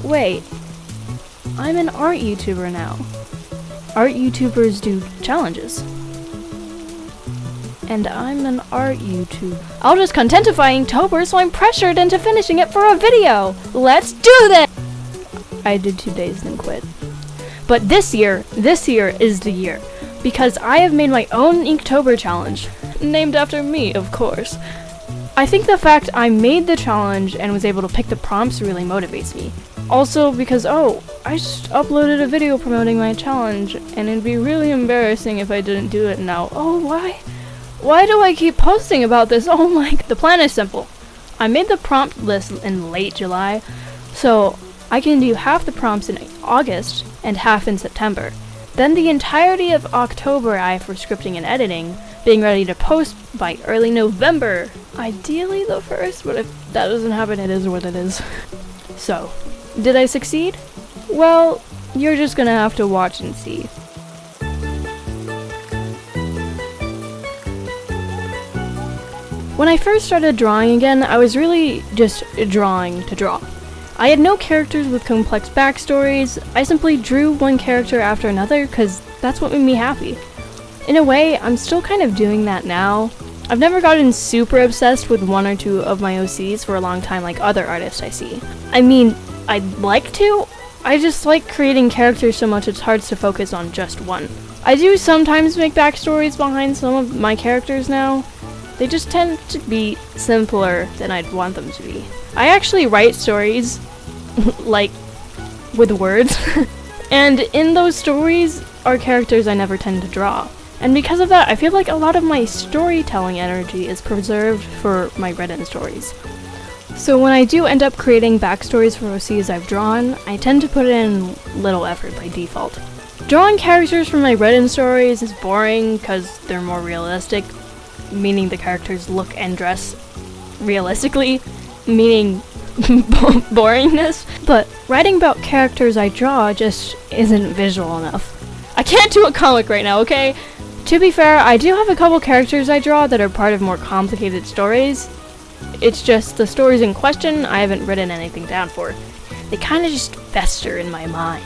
Wait, I'm an art YouTuber now. Art YouTubers do challenges. And I'm an art YouTuber. I'll just contentify Inktober, so I'm pressured into finishing it for a video. Let's do this! I did 2 days and quit. But this year is the year. Because I have made my own Inktober challenge. Named after me, of course. I think the fact I made the challenge and was able to pick the prompts really motivates me. Also because, I just uploaded a video promoting my challenge, and it'd be really embarrassing if I didn't do it now. Why? Why do I keep posting about this? The plan is simple. I made the prompt list in late July, so I can do half the prompts in August and half in September. Then the entirety of October I have for scripting and editing, being ready to post by early November. Ideally the 1st, but if that doesn't happen, it is what it is. So, did I succeed? Well, you're just gonna have to watch and see. When I first started drawing again, I was really just drawing to draw. I had no characters with complex backstories. I simply drew one character after another because that's what made me happy. In a way, I'm still kind of doing that now. I've never gotten super obsessed with one or two of my OCs for a long time like other artists I see. I mean, I'd like to. I just like creating characters so much it's hard to focus on just one. I do sometimes make backstories behind some of my characters now. They just tend to be simpler than I'd want them to be. I actually write stories, like, with words, and in those stories are characters I never tend to draw. And because of that, I feel like a lot of my storytelling energy is preserved for my written stories. So when I do end up creating backstories for OCs I've drawn, I tend to put in little effort by default. Drawing characters from my written stories is boring because they're more realistic, meaning the characters look and dress realistically, meaning boringness. But writing about characters I draw just isn't visual enough. I can't do a comic right now, okay? To be fair, I do have a couple characters I draw that are part of more complicated stories. It's just the stories in question I haven't written anything down for. They kind of just fester in my mind.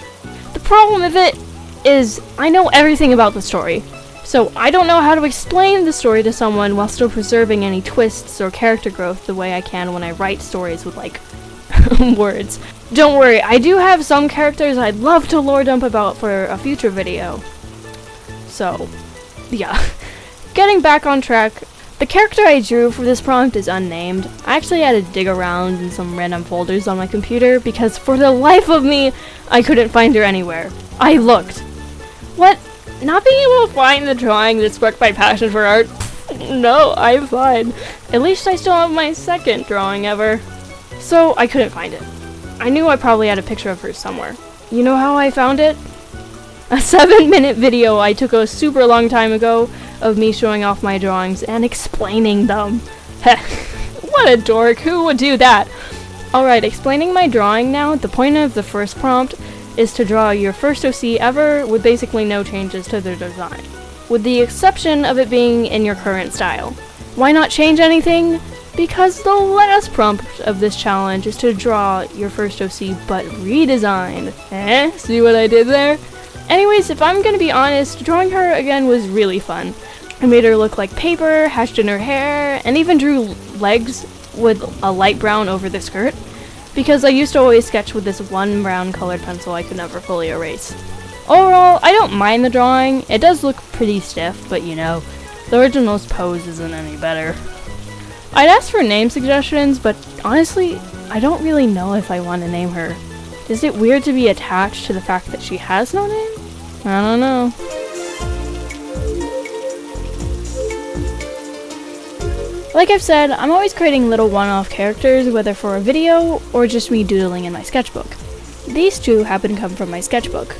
The problem with it is I know everything about the story, so I don't know how to explain the story to someone while still preserving any twists or character growth the way I can when I write stories with, like, words. Don't worry, I do have some characters I'd love to lore dump about for a future video. So, yeah. Getting back on track, the character I drew for this prompt is unnamed. I actually had to dig around in some random folders on my computer because for the life of me, I couldn't find her anywhere. I looked. What? Not being able to find the drawing that sparked my passion for art? No, I'm fine. At least I still have my second drawing ever. So, I couldn't find it. I knew I probably had a picture of her somewhere. You know how I found it? A 7-minute video I took a super long time ago of me showing off my drawings and explaining them. Heh, what a dork, who would do that? Alright, explaining my drawing now, the point of the first prompt is to draw your first OC ever with basically no changes to their design, with the exception of it being in your current style. Why not change anything? Because the last prompt of this challenge is to draw your first OC but redesigned. See what I did there? Anyways, if I'm gonna be honest, drawing her again was really fun. I made her look like paper, hatched in her hair, and even drew legs with a light brown over the skirt, because I used to always sketch with this one brown colored pencil I could never fully erase. Overall, I don't mind the drawing. It does look pretty stiff, but you know, the original's pose isn't any better. I'd ask for name suggestions, but honestly, I don't really know if I want to name her. Is it weird to be attached to the fact that she has no name? I don't know. Like I've said, I'm always creating little one-off characters, whether for a video or just me doodling in my sketchbook. These two happen to come from my sketchbook.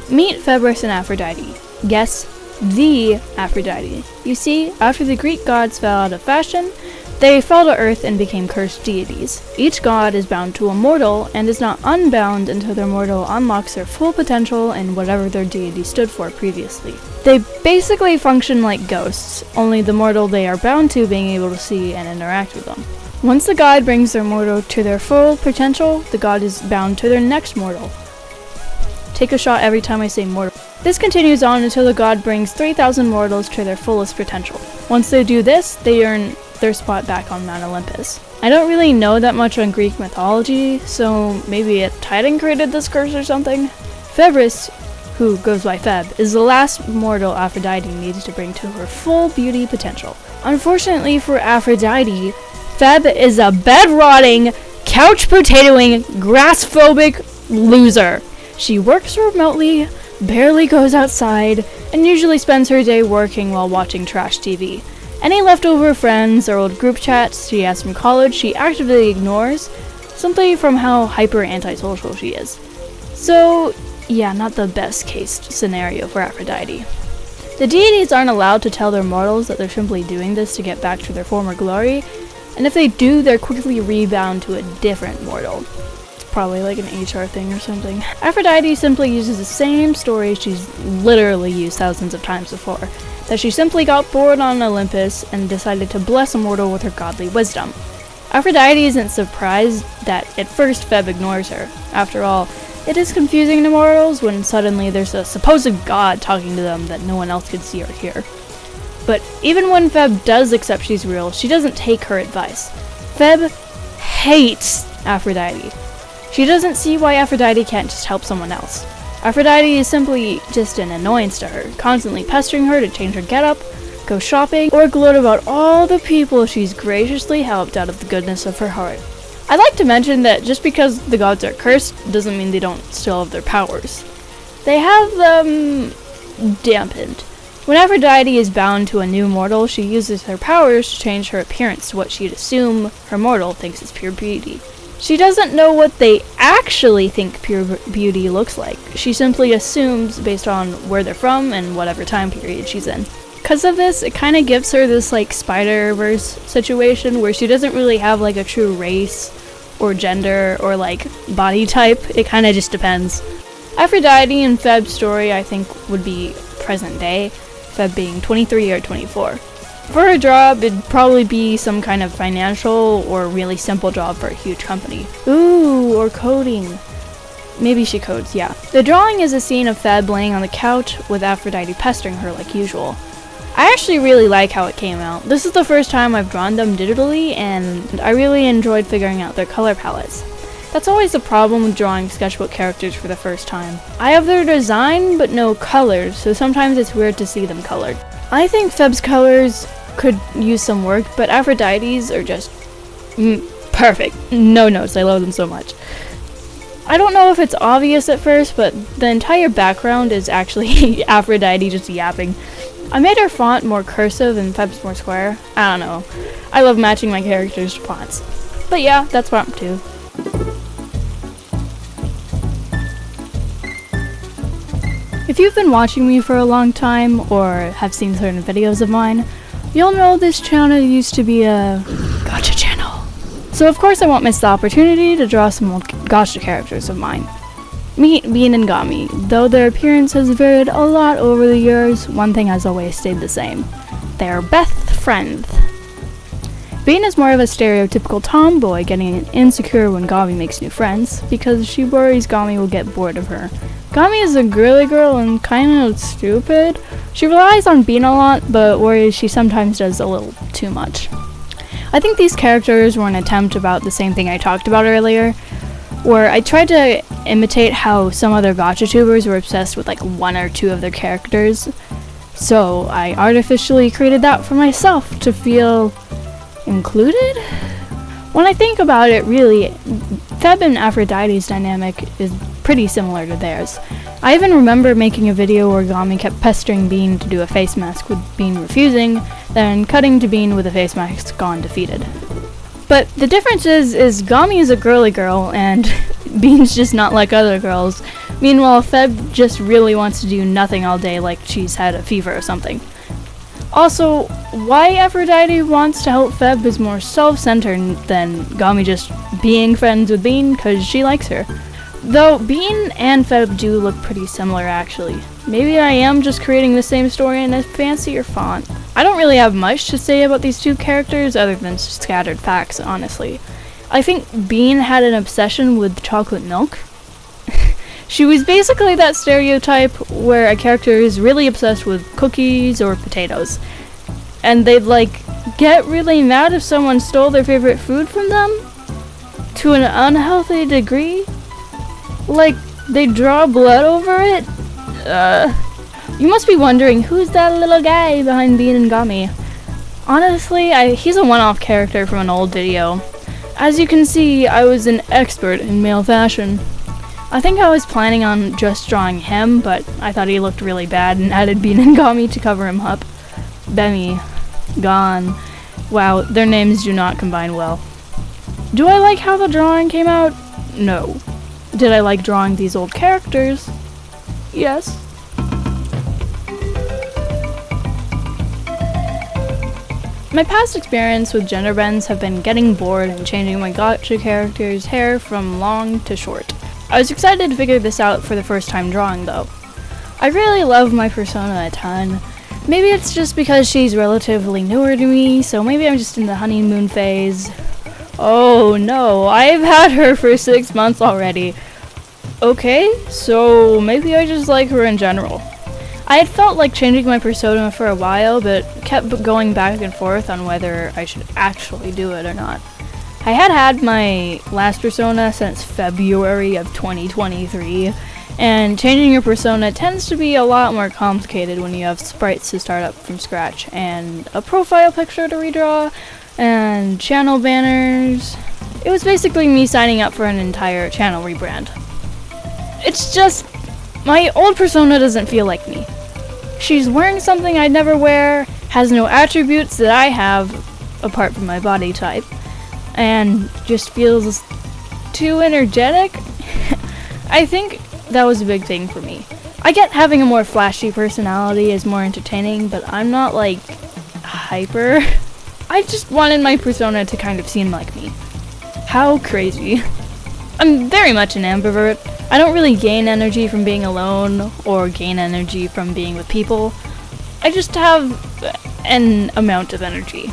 Meet Phoebus and Aphrodite. Guess, the Aphrodite. You see, after the Greek gods fell out of fashion, they fell to earth and became cursed deities. Each god is bound to a mortal and is not unbound until their mortal unlocks their full potential in whatever their deity stood for previously. They basically function like ghosts, only the mortal they are bound to being able to see and interact with them. Once the god brings their mortal to their full potential, the god is bound to their next mortal. Take a shot every time I say mortal. This continues on until the god brings 3,000 mortals to their fullest potential. Once they do this, they earn their spot back on Mount Olympus. I don't really know that much on Greek mythology, so maybe a titan created this curse or something? Febris, who goes by Feb, is the last mortal Aphrodite needs to bring to her full beauty potential. Unfortunately for Aphrodite, Feb is a bed-rotting, couch-potatoing, grass-phobic loser. She works remotely, barely goes outside, and usually spends her day working while watching trash TV. Any leftover friends or old group chats she has from college she actively ignores, simply from how hyper antisocial she is. So, yeah, not the best case scenario for Aphrodite. The deities aren't allowed to tell their mortals that they're simply doing this to get back to their former glory, and if they do, they're quickly rebound to a different mortal. Probably like an HR thing or something. Aphrodite simply uses the same story she's literally used thousands of times before, that she simply got bored on Olympus and decided to bless a mortal with her godly wisdom. Aphrodite isn't surprised that at first Feb ignores her. After all, it is confusing to mortals when suddenly there's a supposed god talking to them that no one else could see or hear. But even when Feb does accept she's real, she doesn't take her advice. Feb hates Aphrodite. She doesn't see why Aphrodite can't just help someone else. Aphrodite is simply just an annoyance to her, constantly pestering her to change her getup, go shopping, or gloat about all the people she's graciously helped out of the goodness of her heart. I'd like to mention that just because the gods are cursed doesn't mean they don't still have their powers. They have them dampened. When Aphrodite is bound to a new mortal, she uses her powers to change her appearance to what she'd assume her mortal thinks is pure beauty. She doesn't know what they actually think pure beauty looks like. She simply assumes based on where they're from and whatever time period she's in. Because of this, it kind of gives her this like Spider-Verse situation where she doesn't really have like a true race or gender or like body type. It kind of just depends. Aphrodite and Feb's story I think would be present day, Feb being 23 or 24. For her job, it'd probably be some kind of financial or really simple job for a huge company. Ooh, or coding. Maybe she codes, yeah. The drawing is a scene of Feb laying on the couch with Aphrodite pestering her like usual. I actually really like how it came out. This is the first time I've drawn them digitally, and I really enjoyed figuring out their color palettes. That's always the problem with drawing sketchbook characters for the first time. I have their design, but no colors, so sometimes it's weird to see them colored. I think Feb's colors could use some work, but Aphrodite's are just perfect. No notes, I love them so much. I don't know if it's obvious at first, but the entire background is actually Aphrodite just yapping. I made her font more cursive and Feb's more square. I don't know. I love matching my characters' fonts. But yeah, that's what I'm up to. If you've been watching me for a long time, or have seen certain videos of mine, you'll know this channel used to be a gacha channel. So of course I won't miss the opportunity to draw some old gacha characters of mine. Meet Bean and Gami. Though their appearance has varied a lot over the years, one thing has always stayed the same. They're best friends. Bean is more of a stereotypical tomboy, getting insecure when Gami makes new friends, because she worries Gami will get bored of her. Gami is a girly girl and kinda stupid. She relies on Bean a lot, but worries she sometimes does a little too much. I think these characters were an attempt about the same thing I talked about earlier, where I tried to imitate how some other GachaTubers were obsessed with like one or two of their characters. So I artificially created that for myself to feel included? When I think about it, really, Feb and Aphrodite's dynamic is pretty similar to theirs. I even remember making a video where Gami kept pestering Bean to do a face mask with Bean refusing, then cutting to Bean with a face mask gone defeated. But the difference is Gami is a girly girl and Bean's just not like other girls. Meanwhile, Feb just really wants to do nothing all day like she's had a fever or something. Also, why Aphrodite wants to help Feb is more self-centered than Gami just being friends with Bean because she likes her. Though Bean and Feb do look pretty similar actually. Maybe I am just creating the same story in a fancier font. I don't really have much to say about these two characters other than scattered facts, honestly. I think Bean had an obsession with chocolate milk. She was basically that stereotype where a character is really obsessed with cookies or potatoes. And they'd like get really mad if someone stole their favorite food from them to an unhealthy degree. Like, they draw blood over it? You must be wondering, who's that little guy behind Bean and Gummy? Honestly, he's a one-off character from an old video. As you can see, I was an expert in male fashion. I think I was planning on just drawing him, but I thought he looked really bad and added Bean and Gummy to cover him up. Bemi. Gone. Wow, their names do not combine well. Do I like how the drawing came out? No. Did I like drawing these old characters? Yes. My past experience with gender bends have been getting bored and changing my gacha character's hair from long to short. I was excited to figure this out for the first time drawing though. I really love my persona a ton. Maybe it's just because she's relatively newer to me, so maybe I'm just in the honeymoon phase. Oh no, I've had her for 6 months already. Okay, so maybe I just like her in general. I had felt like changing my persona for a while, but kept going back and forth on whether I should actually do it or not. I had my last persona since February of 2023, and changing your persona tends to be a lot more complicated when you have sprites to start up from scratch, and a profile picture to redraw, and channel banners. It was basically me signing up for an entire channel rebrand. It's just, my old persona doesn't feel like me. She's wearing something I'd never wear, has no attributes that I have, apart from my body type, and just feels too energetic. I think that was a big thing for me. I get having a more flashy personality is more entertaining, but I'm not like hyper. I just wanted my persona to kind of seem like me. How crazy. I'm very much an ambivert. I don't really gain energy from being alone or gain energy from being with people. I just have an amount of energy.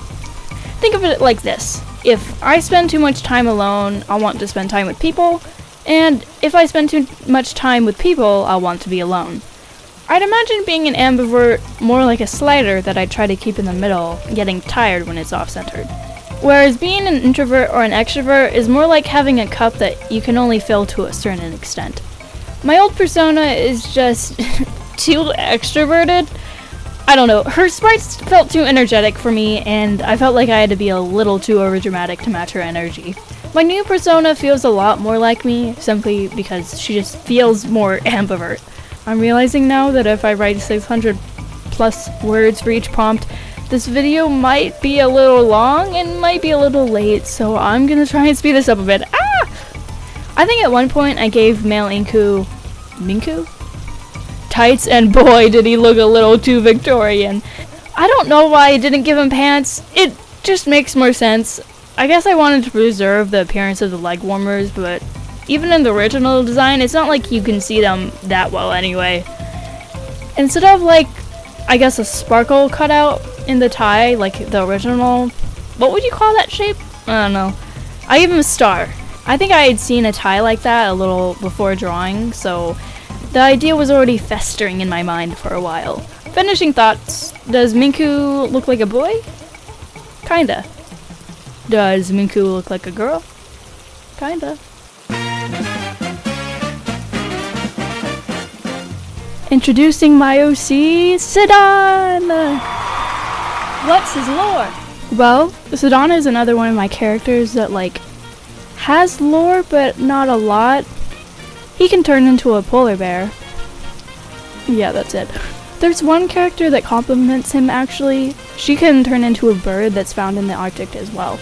Think of it like this. If I spend too much time alone, I'll want to spend time with people, and if I spend too much time with people, I'll want to be alone. I'd imagine being an ambivert more like a slider that I try to keep in the middle, getting tired when it's off-centered. Whereas being an introvert or an extrovert is more like having a cup that you can only fill to a certain extent. My old persona is just too extroverted. I don't know, her sprites felt too energetic for me, and I felt like I had to be a little too overdramatic to match her energy. My new persona feels a lot more like me, simply because she just feels more ambivert. I'm realizing now that if I write 600 plus words for each prompt, this video might be a little long and might be a little late, so I'm gonna try and speed this up a bit. I think at one point I gave male Minku tights, and boy did he look a little too Victorian. I don't know why I didn't give him pants, it just makes more sense. I guess I wanted to preserve the appearance of the leg warmers, but even in the original design, it's not like you can see them that well anyway. Instead of like, I guess a sparkle cutout in the tie, like the original, what would you call that shape? I don't know. I gave him a star. I think I had seen a tie like that a little before drawing, so the idea was already festering in my mind for a while. Finishing thoughts. Does Minku look like a boy? Kinda. Does Minku look like a girl? Kinda. Introducing my OC, Sidon! What's his lore? Well, Sidon is another one of my characters that like has lore, but not a lot. He can turn into a polar bear. Yeah, that's it. There's one character that complements him actually. She can turn into a bird that's found in the Arctic as well.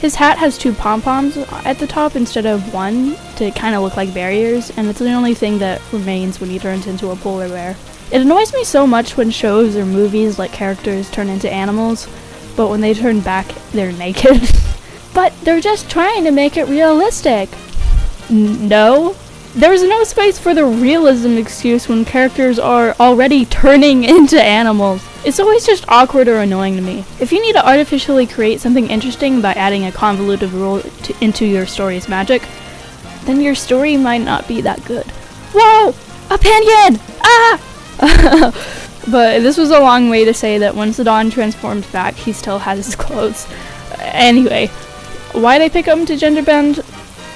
His hat has 2 pom-poms at the top instead of 1 to kind of look like barriers, and it's the only thing that remains when he turns into a polar bear. It annoys me so much when shows or movies let characters turn into animals, but when they turn back, they're naked. But they're just trying to make it realistic. No, There was no space for the realism excuse when characters are already turning into animals. It's always just awkward or annoying to me. If you need to artificially create something interesting by adding a convoluted rule into your story's magic, then your story might not be that good. Whoa! A penguin! Ah! But this was a long way to say that when Sidon transforms back, he still has his clothes. Anyway, why'd I pick him to gender bend?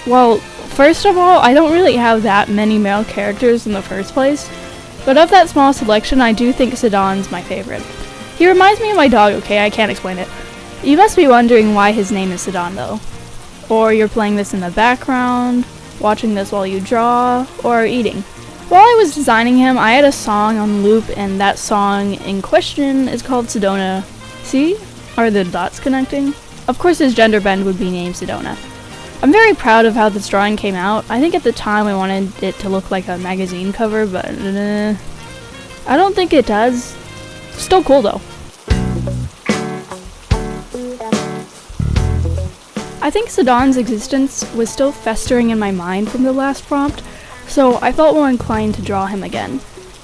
Well, first of all, I don't really have that many male characters in the first place, but of that small selection, I do think Sidon's my favorite. He reminds me of my dog, okay? I can't explain it. You must be wondering why his name is Sidon, though. Or you're playing this in the background, watching this while you draw, or eating. While I was designing him, I had a song on loop, and that song in question is called Sedona. See? Are the dots connecting? Of course his gender bend would be named Sedona. I'm very proud of how this drawing came out. I think at the time I wanted it to look like a magazine cover, but I don't think it does. Still cool though. I think Sidon's existence was still festering in my mind from the last prompt, so I felt more inclined to draw him again.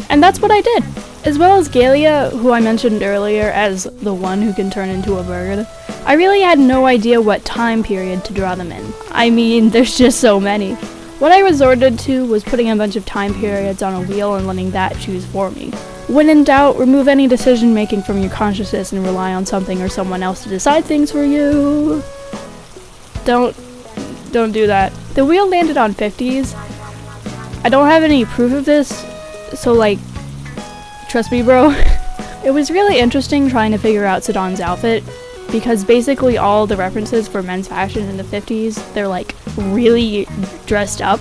And that's what I did. As well as Galia, who I mentioned earlier as the one who can turn into a bird, I really had no idea what time period to draw them in. I mean, there's just so many. What I resorted to was putting a bunch of time periods on a wheel and letting that choose for me. When in doubt, remove any decision making from your consciousness and rely on something or someone else to decide things for you. Don't do that. The wheel landed on 50s. I don't have any proof of this, so like, trust me bro. It was really interesting trying to figure out Sidon's outfit, because basically all the references for men's fashion in the 50s, they're like really dressed up.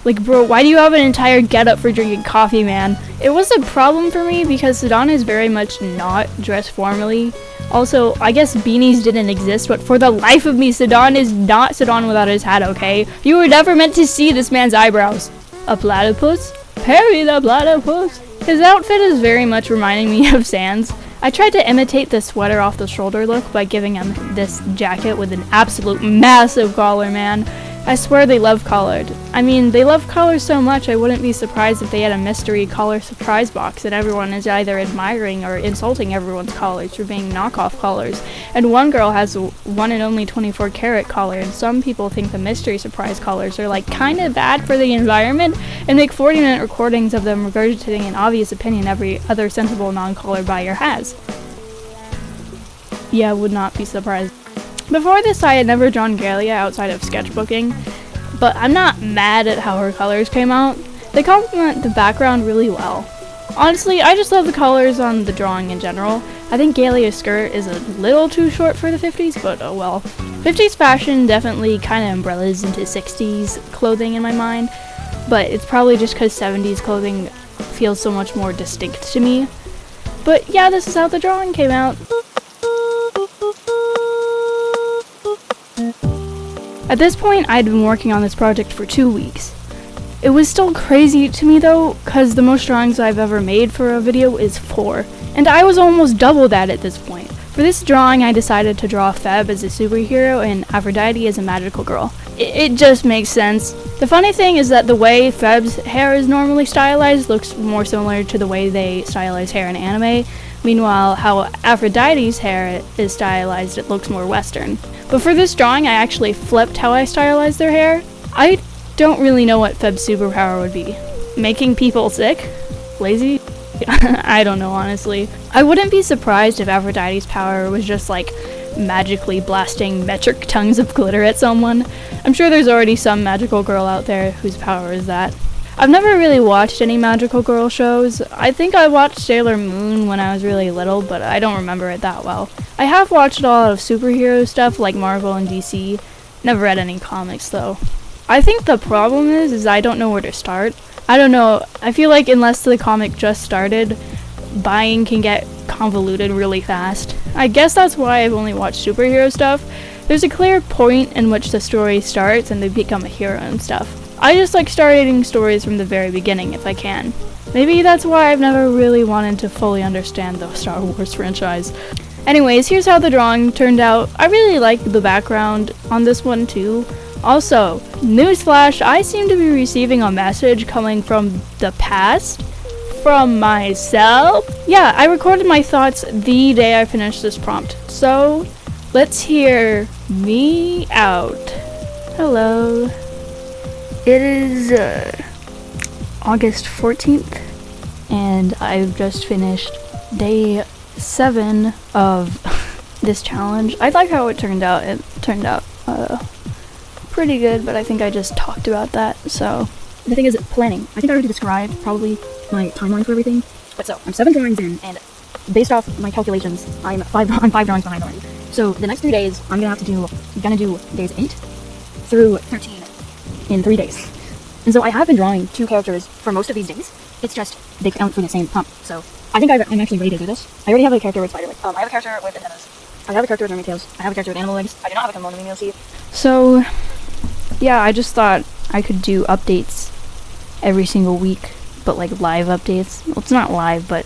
Like bro, why do you have an entire getup for drinking coffee, man? It was a problem for me because Sidon is very much not dressed formally. Also, I guess beanies didn't exist, but for the life of me, Sidon is not Sidon without his hat, okay? You were never meant to see this man's eyebrows. A platypus? Perry the platypus! His outfit is very much reminding me of Sans. I tried to imitate the sweater off the shoulder look by giving him this jacket with an absolute massive collar, man. I swear they love collared. I mean, they love collars so much I wouldn't be surprised if they had a mystery collar surprise box and everyone is either admiring or insulting everyone's collars for being knockoff collars. And one girl has one and only 24 karat collar, and some people think the mystery surprise collars are like kinda bad for the environment and make 40-minute recordings of them regurgitating an obvious opinion every other sensible non-collar buyer has. Yeah, would not be surprised. Before this, I had never drawn Galia outside of sketchbooking, but I'm not mad at how her colors came out. They complement the background really well. Honestly, I just love the colors on the drawing in general. I think Galia's skirt is a little too short for the 50s, but oh well. 50s fashion definitely kind of umbrellas into 60s clothing in my mind, but it's probably just because 70s clothing feels so much more distinct to me. But yeah, this is how the drawing came out. At this point, I'd been working on this project for 2 weeks. It was still crazy to me though, cause the most drawings I've ever made for a video is 4, and I was almost double that at this point. For this drawing, I decided to draw Feb as a superhero and Aphrodite as a magical girl. It just makes sense. The funny thing is that the way Feb's hair is normally stylized looks more similar to the way they stylize hair in anime. Meanwhile, how Aphrodite's hair is stylized, it looks more Western. But for this drawing, I actually flipped how I stylized their hair. I don't really know what Feb's superpower would be. Making people sick? Lazy? I don't know, honestly. I wouldn't be surprised if Aphrodite's power was just like magically blasting metric tons of glitter at someone. I'm sure there's already some magical girl out there whose power is that. I've never really watched any magical girl shows. I think I watched Sailor Moon when I was really little, but I don't remember it that well. I have watched a lot of superhero stuff like Marvel and DC. Never read any comics though. I think the problem is I don't know where to start. I don't know, I feel like unless the comic just started, buying can get convoluted really fast. I guess that's why I've only watched superhero stuff. There's a clear point in which the story starts and they become a hero and stuff. I just like starting stories from the very beginning if I can. Maybe that's why I've never really wanted to fully understand the Star Wars franchise. Anyways, here's how the drawing turned out. I really liked the background on this one too. Also, newsflash, I seem to be receiving a message coming from the past, from myself. Yeah, I recorded my thoughts the day I finished this prompt, so let's hear me out. Hello. It is August 14th, and I've just finished day 7 of this challenge. I like how it turned out. It turned out pretty good, but I think I just talked about that, so. The thing is, planning. I think I already described probably my timeline for everything. But so, I'm 7 drawings in, and based off my calculations, I'm 5 drawings behind already. So the next 3 days, I'm gonna do days 8 through 13 in 3 days. And so I have been drawing 2 characters for most of these days. It's just they count for the same prompt. So I think I'm actually ready to do this. I already have a character with spiderlegs. I have a character with antennas. I have a character with mermaid tails. I have a character with animal legs. I do not have a Kemonomimi OC. So yeah, I just thought I could do updates every single week, but like live updates. Well, it's not live, but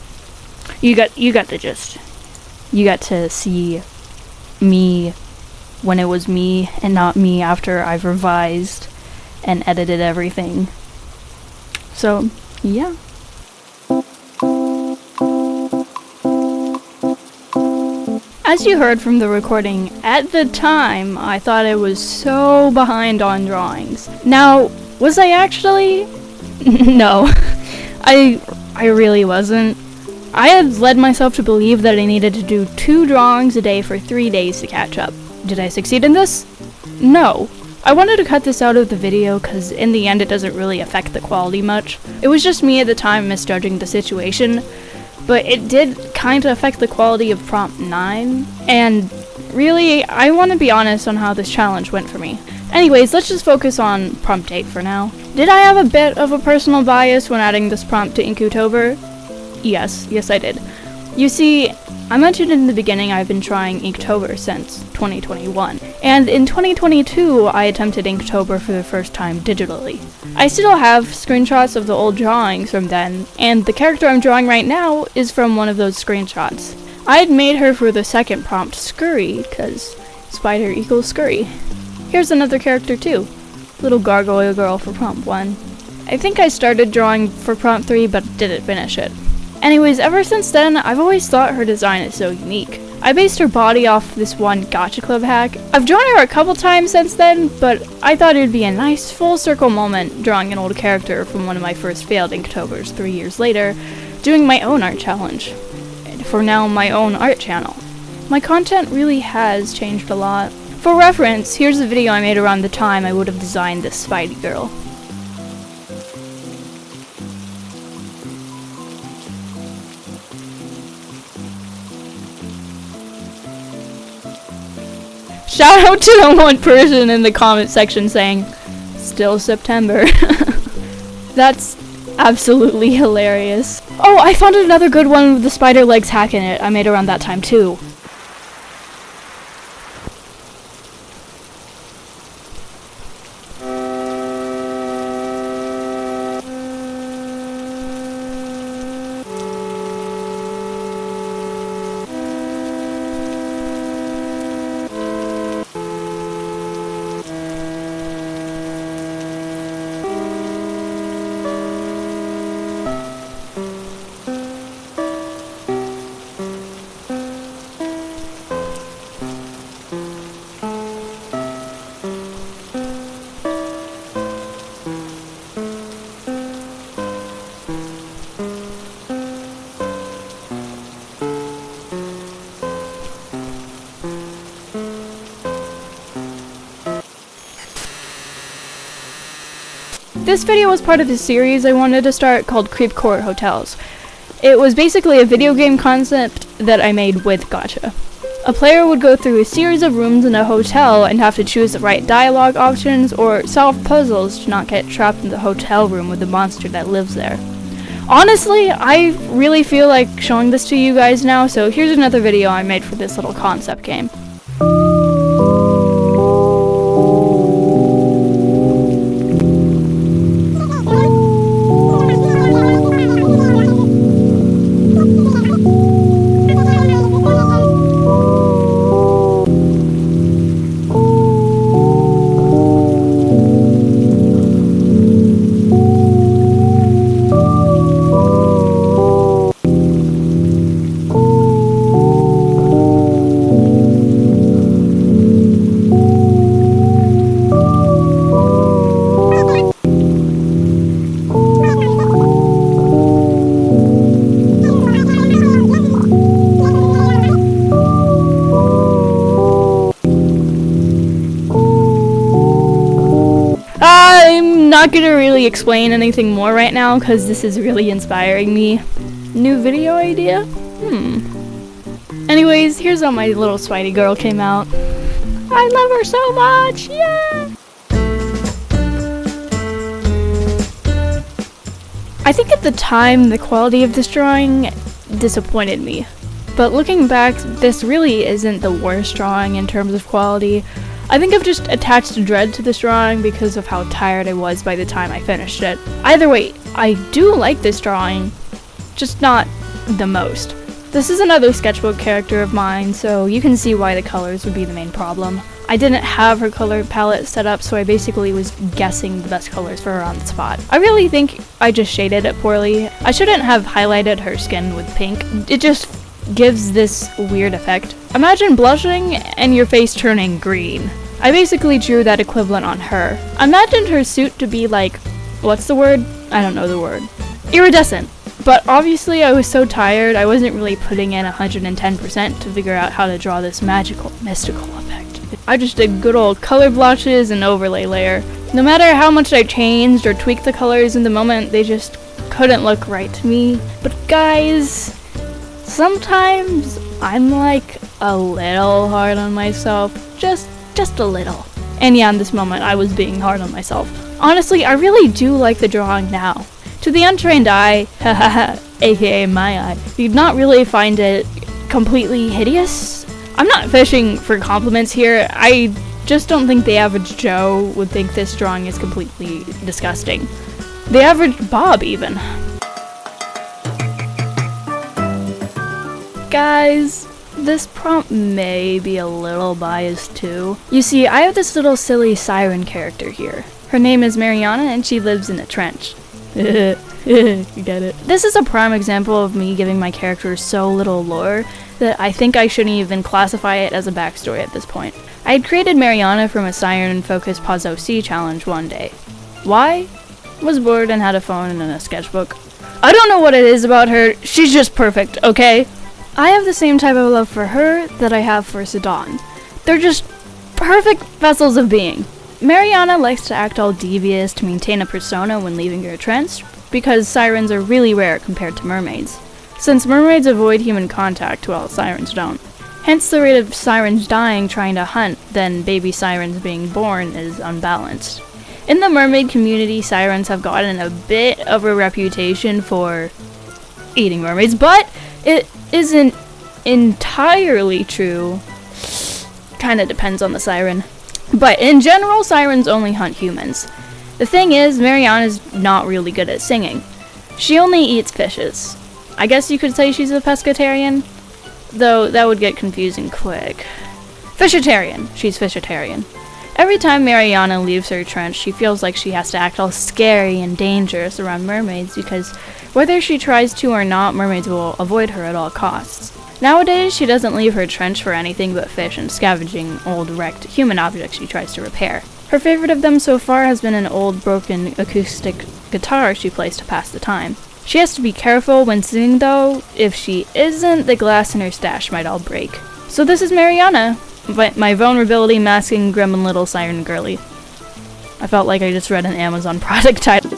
you got the gist. You got to see me when it was me and not me after I've revised and edited everything. So yeah. As you heard from the recording, at the time I thought I was so behind on drawings. Now, was I actually? No, I really wasn't. I had led myself to believe that I needed to do 2 drawings a day for 3 days to catch up. Did I succeed in this? No. I wanted to cut this out of the video because in the end it doesn't really affect the quality much. It was just me at the time misjudging the situation, but it did kind of affect the quality of prompt 9, and really, I want to be honest on how this challenge went for me. Anyways, let's just focus on prompt 8 for now. Did I have a bit of a personal bias when adding this prompt to Inkqutober? Yes I did. You see, I mentioned in the beginning I've been trying Inkqutober since 2021, and in 2022 I attempted Inkqutober for the first time digitally. I still have screenshots of the old drawings from then, and the character I'm drawing right now is from one of those screenshots. I had made her for the second prompt Scurry, cause spider equals scurry. Here's another character too, little gargoyle girl for prompt 1. I think I started drawing for prompt 3 but didn't finish it. Anyways, ever since then, I've always thought her design is so unique. I based her body off this one Gacha Club hack. I've drawn her a couple times since then, but I thought it would be a nice full circle moment drawing an old character from one of my first failed Inkqutobers 3 years later, doing my own art challenge. And for now, my own art channel. My content really has changed a lot. For reference, here's a video I made around the time I would have designed this Spidey girl. Shout out to the one person in the comment section saying, "Still September." That's absolutely hilarious. Oh, I found another good one with the spider legs hack in it. I made around that time too. This video was part of a series I wanted to start called Creep Court Hotels. It was basically a video game concept that I made with Gacha. A player would go through a series of rooms in a hotel and have to choose the right dialogue options or solve puzzles to not get trapped in the hotel room with the monster that lives there. Honestly, I really feel like showing this to you guys now, so here's another video I made for this little concept game. not gonna really explain anything more right now because this is really inspiring me. New video idea? Anyways, here's how my little Spidey girl came out. I love her so much! Yeah! I think at the time the quality of this drawing disappointed me. But looking back, this really isn't the worst drawing in terms of quality. I think I've just attached dread to this drawing because of how tired I was by the time I finished it. Either way, I do like this drawing, just not the most. This is another sketchbook character of mine, so you can see why the colors would be the main problem. I didn't have her color palette set up, so I basically was guessing the best colors for her on the spot. I really think I just shaded it poorly. I shouldn't have highlighted her skin with pink. It just gives this weird effect. Imagine blushing and your face turning green. I basically drew that equivalent on her. I imagined her suit to be like, what's the word? I don't know the word. Iridescent. But obviously I was so tired, I wasn't really putting in 110% to figure out how to draw this magical, mystical effect. I just did good old color blotches and overlay layer. No matter how much I changed or tweaked the colors in the moment, they just couldn't look right to me. But guys, sometimes I'm like a little hard on myself, just a little. And yeah, in this moment I was being hard on myself. Honestly, I really do like the drawing now. To the untrained eye, aka my eye, you'd not really find it completely hideous. I'm not fishing for compliments here, I just don't think the average Joe would think this drawing is completely disgusting. The average Bob even. Guys, this prompt may be a little biased too. You see, I have this little silly siren character here. Her name is Mariana and she lives in a trench. You get it. This is a prime example of me giving my character so little lore that I think I shouldn't even classify it as a backstory at this point. I had created Mariana from a siren-focused Pause OC challenge one day. Why? Was bored and had a phone and a sketchbook. I don't know what it is about her, she's just perfect, okay? I have the same type of love for her that I have for Sidon. They're just perfect vessels of being. Mariana likes to act all devious to maintain a persona when leaving her trench, because sirens are really rare compared to mermaids, since mermaids avoid human contact while sirens don't. Hence the rate of sirens dying trying to hunt than baby sirens being born is unbalanced. In the mermaid community, sirens have gotten a bit of a reputation for eating mermaids, but it isn't entirely true. Kinda depends on the siren. But in general, sirens only hunt humans. The thing is, Mariana's not really good at singing. She only eats fishes. I guess you could say she's a pescatarian, though that would get confusing quick. Fishitarian. She's fishitarian. Every time Mariana leaves her trench, she feels like she has to act all scary and dangerous around mermaids because whether she tries to or not, mermaids will avoid her at all costs. Nowadays, she doesn't leave her trench for anything but fish and scavenging old wrecked human objects she tries to repair. Her favorite of them so far has been an old broken acoustic guitar she plays to pass the time. She has to be careful when singing though, if she isn't, the glass in her stash might all break. So this is Mariana, my vulnerability masking gremlin little siren girly. I felt like I just read an Amazon product title.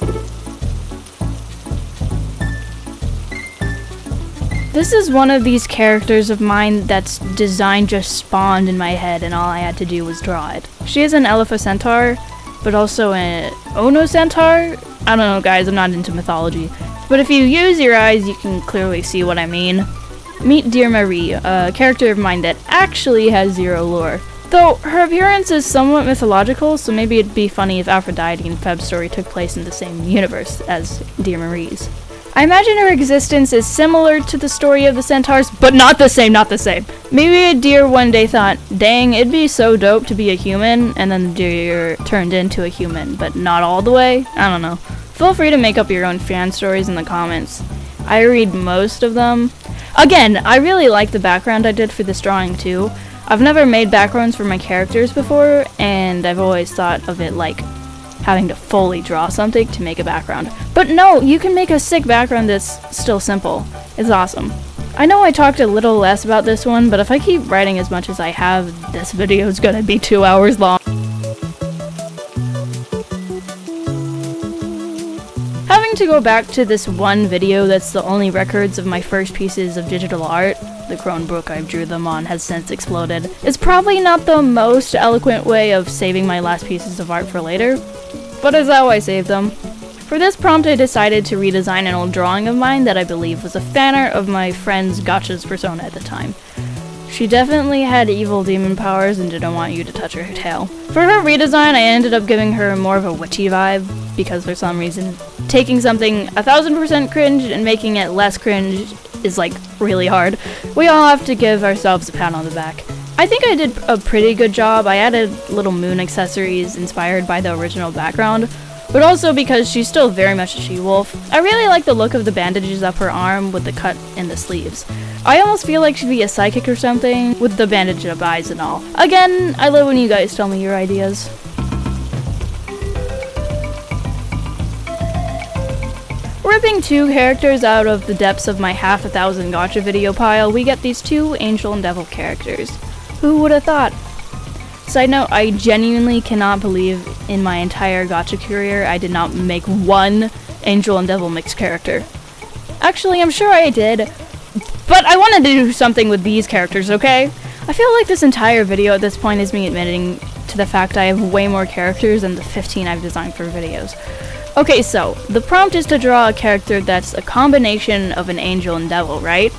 This is one of these characters of mine that's design just spawned in my head and all I had to do was draw it. She is an Elephacentaur, but also an Onocentaur? I don't know guys, I'm not into mythology. But if you use your eyes, you can clearly see what I mean. Meet Dear Marie, a character of mine that actually has zero lore. Though her appearance is somewhat mythological, so maybe it'd be funny if Aphrodite and Feb's story took place in the same universe as Dear Marie's. I imagine her existence is similar to the story of the centaurs, but not the same. Maybe a deer one day thought, dang, it'd be so dope to be a human, and then the deer turned into a human, but not all the way? I don't know. Feel free to make up your own fan stories in the comments. I read most of them. Again, I really like the background I did for this drawing too. I've never made backgrounds for my characters before, and I've always thought of it like having to fully draw something to make a background. But no, you can make a sick background that's still simple. It's awesome. I know I talked a little less about this one, but if I keep writing as much as I have, this video is gonna be 2 hours long. Having to go back to this one video that's the only records of my first pieces of digital art, the Chromebook I drew them on has since exploded, is probably not the most eloquent way of saving my last pieces of art for later, but is how I saved them. For this prompt, I decided to redesign an old drawing of mine that I believe was a fan art of my friend's Gotcha's persona at the time. She definitely had evil demon powers and didn't want you to touch her tail. For her redesign, I ended up giving her more of a witchy vibe, because for some reason, taking something 1000% cringe and making it less cringe is like really hard. We all have to give ourselves a pat on the back. I think I did a pretty good job. I added little moon accessories inspired by the original background, but also because she's still very much a she-wolf. I really like the look of the bandages up her arm with the cut in the sleeves. I almost feel like she'd be a psychic or something, with the bandaged up eyes and all. Again, I love when you guys tell me your ideas. Ripping two characters out of the depths of my half a thousand gotcha video pile, we get these two angel and devil characters. Who would have thought? Side note, I genuinely cannot believe in my entire gotcha career I did not make one angel and devil mixed character. Actually, I'm sure I did, but I wanted to do something with these characters, okay? I feel like this entire video at this point is me admitting to the fact I have way more characters than the 15 I've designed for videos. Okay, so, the prompt is to draw a character that's a combination of an angel and devil, right?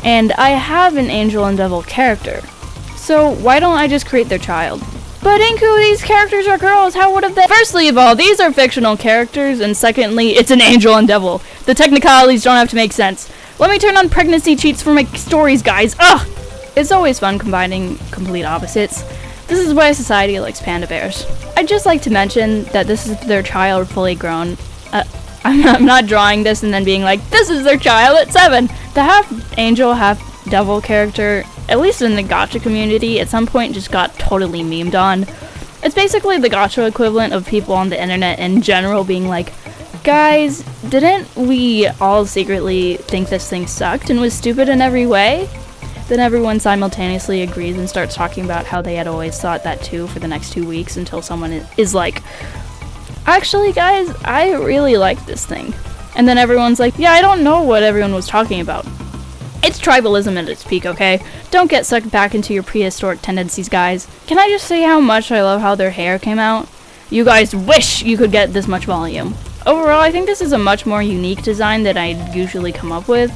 And I have an angel and devil character. So, why don't I just create their child? But Inkqutober, these characters are girls, how would have they— Firstly of all, these are fictional characters, and secondly, it's an angel and devil. The technicalities don't have to make sense. Let me turn on pregnancy cheats for my stories, guys. Ugh! It's always fun combining complete opposites. This is why society likes panda bears. I'd just like to mention that this is their child fully grown. I'm not drawing this and then being like, this is their child at 7! The half angel, half devil character, at least in the gotcha community, at some point just got totally memed on. It's basically the gotcha equivalent of people on the internet in general being like, guys, didn't we all secretly think this thing sucked and was stupid in every way? Then everyone simultaneously agrees and starts talking about how they had always thought that too for the next 2 weeks until someone is like, actually guys, I really like this thing. And then everyone's like, yeah, I don't know what everyone was talking about. It's tribalism at its peak, okay? Don't get sucked back into your prehistoric tendencies, guys. Can I just say how much I love how their hair came out? You guys wish you could get this much volume. Overall, I think this is a much more unique design than I'd usually come up with,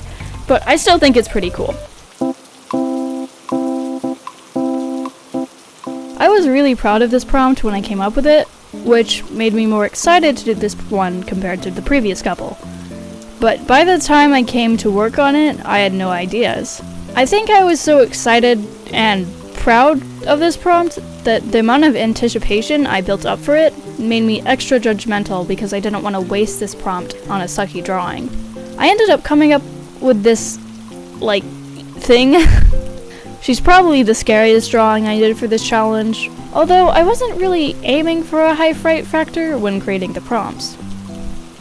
but I still think it's pretty cool. I was really proud of this prompt when I came up with it, which made me more excited to do this one compared to the previous couple. But by the time I came to work on it, I had no ideas. I think I was so excited and proud of this prompt that the amount of anticipation I built up for it made me extra judgmental because I didn't want to waste this prompt on a sucky drawing. I ended up coming up with this, like, thing. She's probably the scariest drawing I did for this challenge, although I wasn't really aiming for a high fright factor when creating the prompts.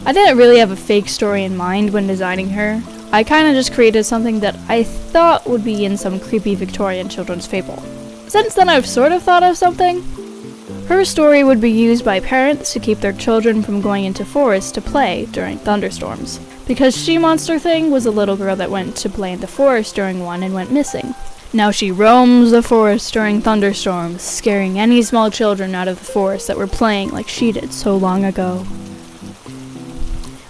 I didn't really have a fake story in mind when designing her. I kinda just created something that I thought would be in some creepy Victorian children's fable. Since then I've sort of thought of something. Her story would be used by parents to keep their children from going into forests to play during thunderstorms, because She-Monster Thing was a little girl that went to play in the forest during one and went missing. Now she roams the forest during thunderstorms, scaring any small children out of the forest that were playing like she did so long ago.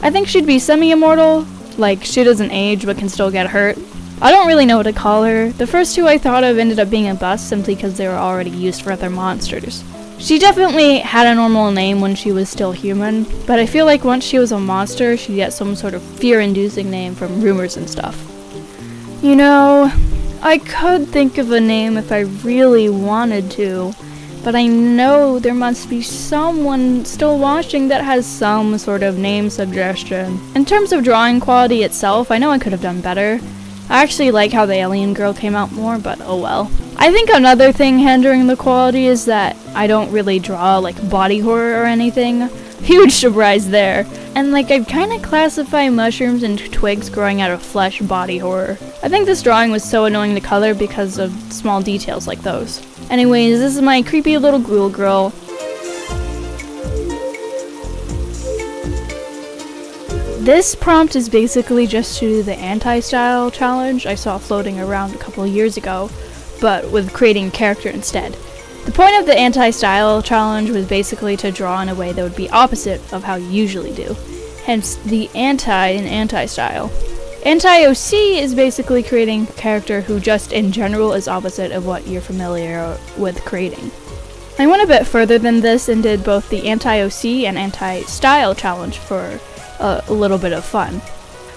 I think she'd be semi-immortal, like she doesn't age but can still get hurt. I don't really know what to call her. The first two I thought of ended up being a bust simply because they were already used for other monsters. She definitely had a normal name when she was still human, but I feel like once she was a monster, she'd get some sort of fear-inducing name from rumors and stuff. You know, I could think of a name if I really wanted to, but I know there must be someone still watching that has some sort of name suggestion. In terms of drawing quality itself, I know I could have done better. I actually like how the alien girl came out more, but oh well. I think another thing hindering the quality is that I don't really draw like body horror or anything. Huge surprise there. And like I kinda classify mushrooms and twigs growing out of flesh body horror. I think this drawing was so annoying to color because of small details like those. Anyways, this is my creepy little ghoul girl. This prompt is basically just to do the anti-style challenge I saw floating around a couple years ago, but with creating a character instead. The point of the anti-style challenge was basically to draw in a way that would be opposite of how you usually do, hence the anti in anti-style. Anti-OC is basically creating a character who just in general is opposite of what you're familiar with creating. I went a bit further than this and did both the anti-OC and anti-style challenge for a little bit of fun.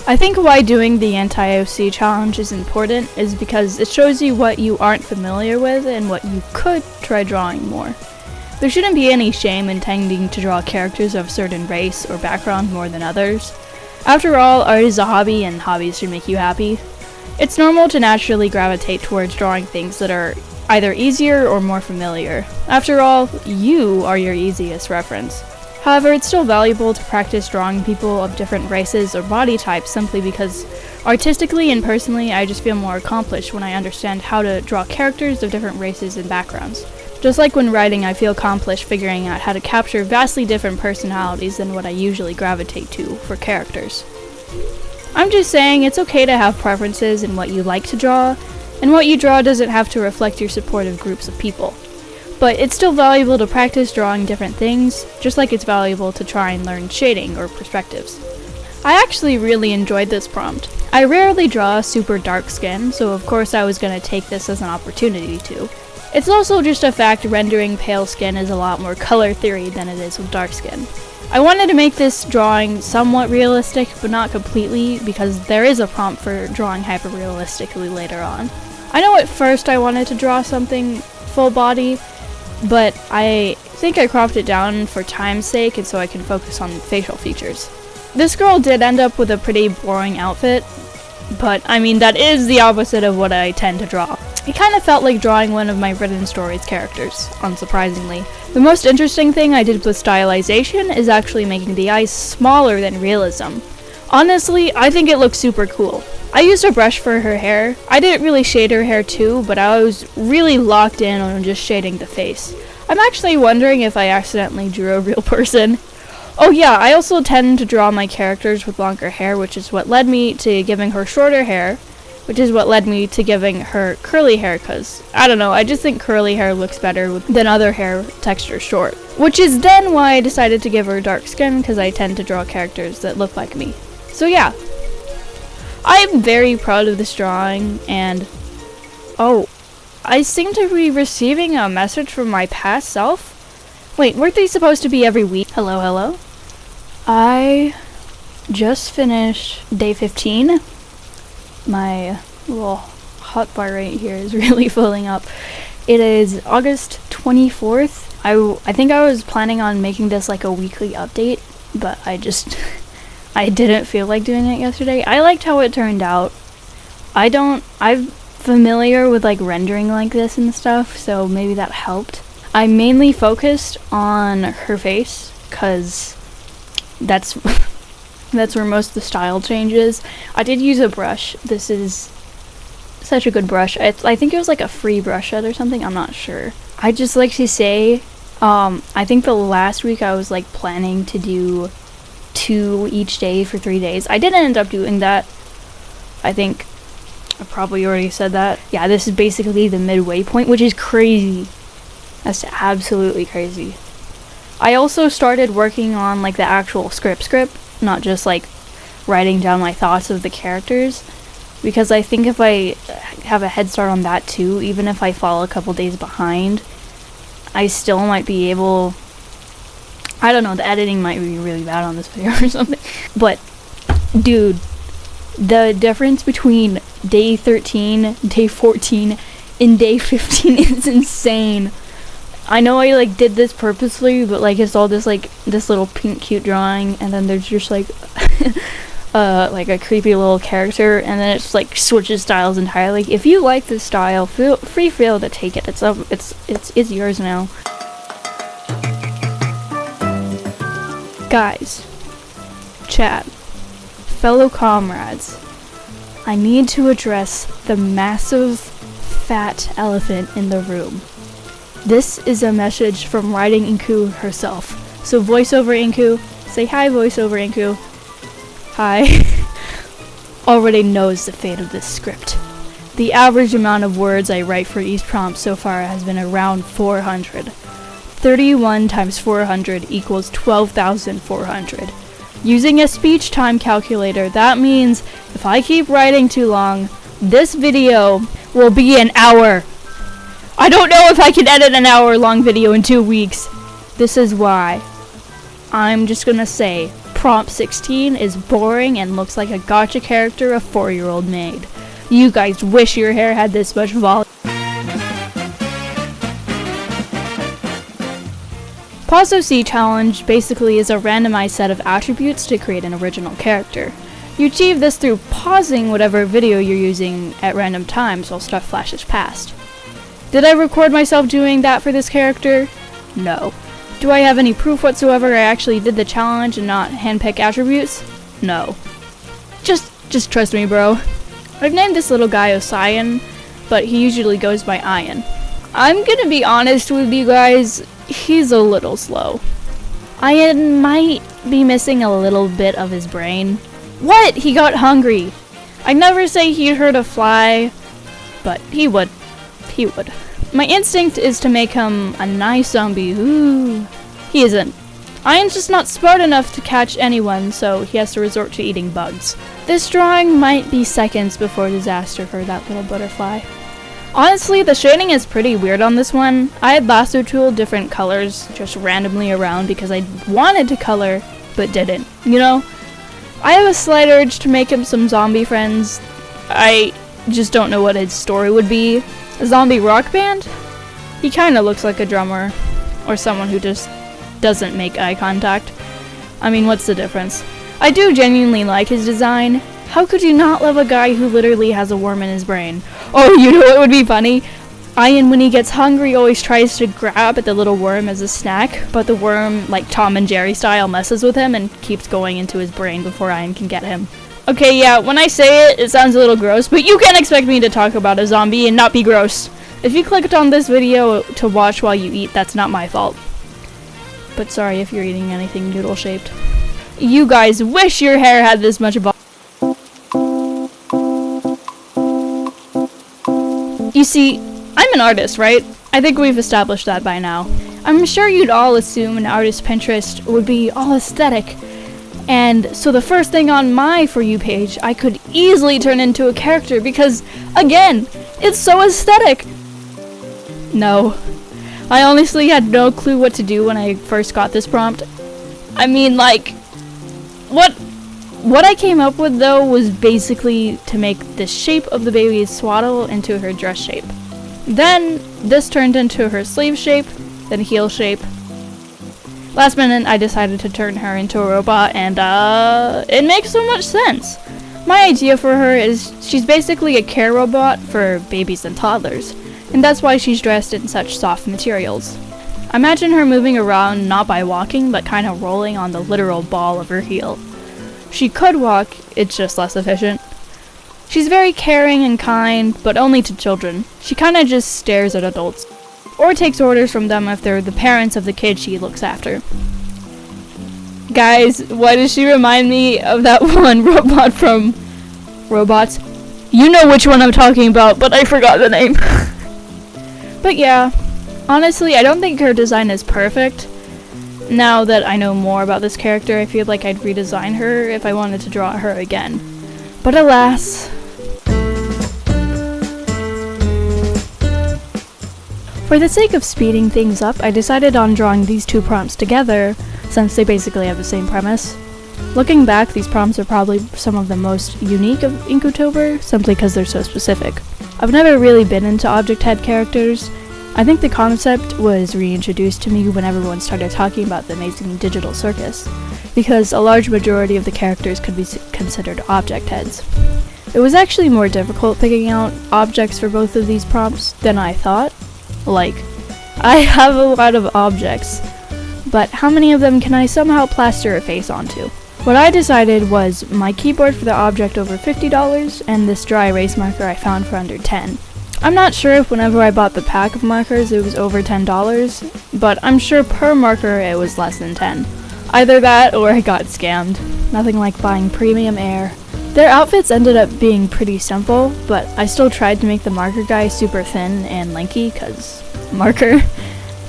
I think why doing the anti-OC challenge is important is because it shows you what you aren't familiar with and what you could try drawing more. There shouldn't be any shame in tending to draw characters of a certain race or background more than others. After all, art is a hobby and hobbies should make you happy. It's normal to naturally gravitate towards drawing things that are either easier or more familiar. After all, you are your easiest reference. However, it's still valuable to practice drawing people of different races or body types simply because artistically and personally I just feel more accomplished when I understand how to draw characters of different races and backgrounds. Just like when writing, I feel accomplished figuring out how to capture vastly different personalities than what I usually gravitate to for characters. I'm just saying it's okay to have preferences in what you like to draw, and what you draw doesn't have to reflect your supportive groups of people. But it's still valuable to practice drawing different things, just like it's valuable to try and learn shading or perspectives. I actually really enjoyed this prompt. I rarely draw super dark skin, so of course I was going to take this as an opportunity to. It's also just a fact rendering pale skin is a lot more color theory than it is with dark skin. I wanted to make this drawing somewhat realistic, but not completely, because there is a prompt for drawing hyper-realistically later on. I know at first I wanted to draw something full body, but I think I cropped it down for time's sake and so I can focus on facial features. This girl did end up with a pretty boring outfit, but I mean that is the opposite of what I tend to draw. It kind of felt like drawing one of my written stories characters, unsurprisingly. The most interesting thing I did with stylization is actually making the eyes smaller than realism. Honestly, I think it looks super cool. I used a brush for her hair. I didn't really shade her hair too, but I was really locked in on just shading the face. I'm actually wondering if I accidentally drew a real person. Oh yeah, I also tend to draw my characters with longer hair, which is what led me to giving her shorter hair, which is what led me to giving her curly hair, cause, I don't know, I just think curly hair looks better than other hair textures short. Which is then why I decided to give her dark skin, cause I tend to draw characters that look like me. So yeah. I am very proud of this drawing, and oh, I seem to be receiving a message from my past self? Wait, weren't they supposed to be every week? Hello, hello? I just finished day 15. My little hotbar right here is really filling up. It is August 24th. I think I was planning on making this like a weekly update, but I didn't feel like doing it yesterday. I liked how it turned out. I'm familiar with like rendering like this and stuff, so maybe that helped. I mainly focused on her face, cause that's where most of the style changes. I did use a brush. This is such a good brush. I think it was like a free brush set or something, I'm not sure. I just like to say, I think the last week I was like planning to do 2 each day for 3 days. I didn't end up doing that. I think I probably already said that. Yeah, this is basically the midway point, which is crazy. That's absolutely crazy. I also started working on like the actual script, not just like writing down my thoughts of the characters, because I think if I have a head start on that too, even if I fall a couple days behind, I still might be able, I don't know, the editing might be really bad on this video or something, but dude, the difference between day 13, day 14, and day 15 is insane. I know I like did this purposely, but like it's all this like this little pink cute drawing, and then there's just like like a creepy little character, and then it's like switches styles entirely. If you like this style, feel free to take it. It's yours now. Guys, chat, fellow comrades, I need to address the massive fat elephant in the room. This is a message from writing Inkqutober herself. So voiceover Inkqutober, say hi voiceover Inkqutober. Hi. Already knows the fate of this script. The average amount of words I write for each prompt so far has been around 400. 31 times 400 equals 12,400. Using a speech time calculator, that means if I keep writing too long, this video will be an hour. I don't know if I can edit an hour-long video in 2 weeks. This is why. I'm just gonna say, prompt 16 is boring and looks like a gacha character a 4-year-old made. You guys wish your hair had this much volume. Pause OC challenge basically is a randomized set of attributes to create an original character. You achieve this through pausing whatever video you're using at random times while stuff flashes past. Did I record myself doing that for this character? No. Do I have any proof whatsoever I actually did the challenge and not handpick attributes? No. Just trust me, bro. I've named this little guy Osian, but he usually goes by Ian. I'm gonna be honest with you guys, he's a little slow. Ian might be missing a little bit of his brain. What? He got hungry. I'd never say he'd hurt a fly, but he would. He would. My instinct is to make him a nice zombie. Ooh. He isn't. Ian's just not smart enough to catch anyone, so he has to resort to eating bugs. This drawing might be seconds before disaster for that little butterfly. Honestly, the shading is pretty weird on this one. I had lasso tool different colors just randomly around because I wanted to color, but didn't, you know? I have a slight urge to make him some zombie friends. I just don't know what his story would be. A zombie rock band? He kinda looks like a drummer, or someone who just doesn't make eye contact. I mean, what's the difference? I do genuinely like his design. How could you not love a guy who literally has a worm in his brain? Oh, you know what would be funny? Ian, when he gets hungry, always tries to grab at the little worm as a snack, but the worm, like Tom and Jerry style, messes with him and keeps going into his brain before Ian can get him. Okay, yeah, when I say it, it sounds a little gross, but you can't expect me to talk about a zombie and not be gross. If you clicked on this video to watch while you eat, that's not my fault. But sorry if you're eating anything noodle-shaped. You guys wish your hair had this much volume. You see, I'm an artist, right? I think we've established that by now. I'm sure you'd all assume an artist Pinterest would be all aesthetic. And so the first thing on my For You page I could easily turn into a character because, again, it's so aesthetic. No. I honestly had no clue what to do when I first got this prompt. I mean, like, what I came up with though was basically to make the shape of the baby's swaddle into her dress shape. Then this turned into her sleeve shape, then heel shape. Last minute I decided to turn her into a robot and it makes so much sense. My idea for her is she's basically a care robot for babies and toddlers, and that's why she's dressed in such soft materials. Imagine her moving around not by walking but kind of rolling on the literal ball of her heel. She could walk, it's just less efficient. She's very caring and kind, but only to children. She kinda just stares at adults, or takes orders from them if they're the parents of the kid she looks after. Guys, why does she remind me of that one robot from Robots? You know which one I'm talking about, but I forgot the name. But yeah, honestly, I don't think her design is perfect. Now that I know more about this character, I feel like I'd redesign her if I wanted to draw her again. But alas. For the sake of speeding things up, I decided on drawing these two prompts together, since they basically have the same premise. Looking back, these prompts are probably some of the most unique of Inkqutober, simply because they're so specific. I've never really been into object head characters. I think the concept was reintroduced to me when everyone started talking about the amazing digital circus, because a large majority of the characters could be considered object heads. It was actually more difficult picking out objects for both of these prompts than I thought. Like, I have a lot of objects, but how many of them can I somehow plaster a face onto? What I decided was my keyboard for the object over $50 and this dry erase marker I found for under $10. I'm not sure if whenever I bought the pack of markers it was over $10, but I'm sure per marker it was less than $10. Either that or I got scammed. Nothing like buying premium air. Their outfits ended up being pretty simple, but I still tried to make the marker guy super thin and lanky, cause marker.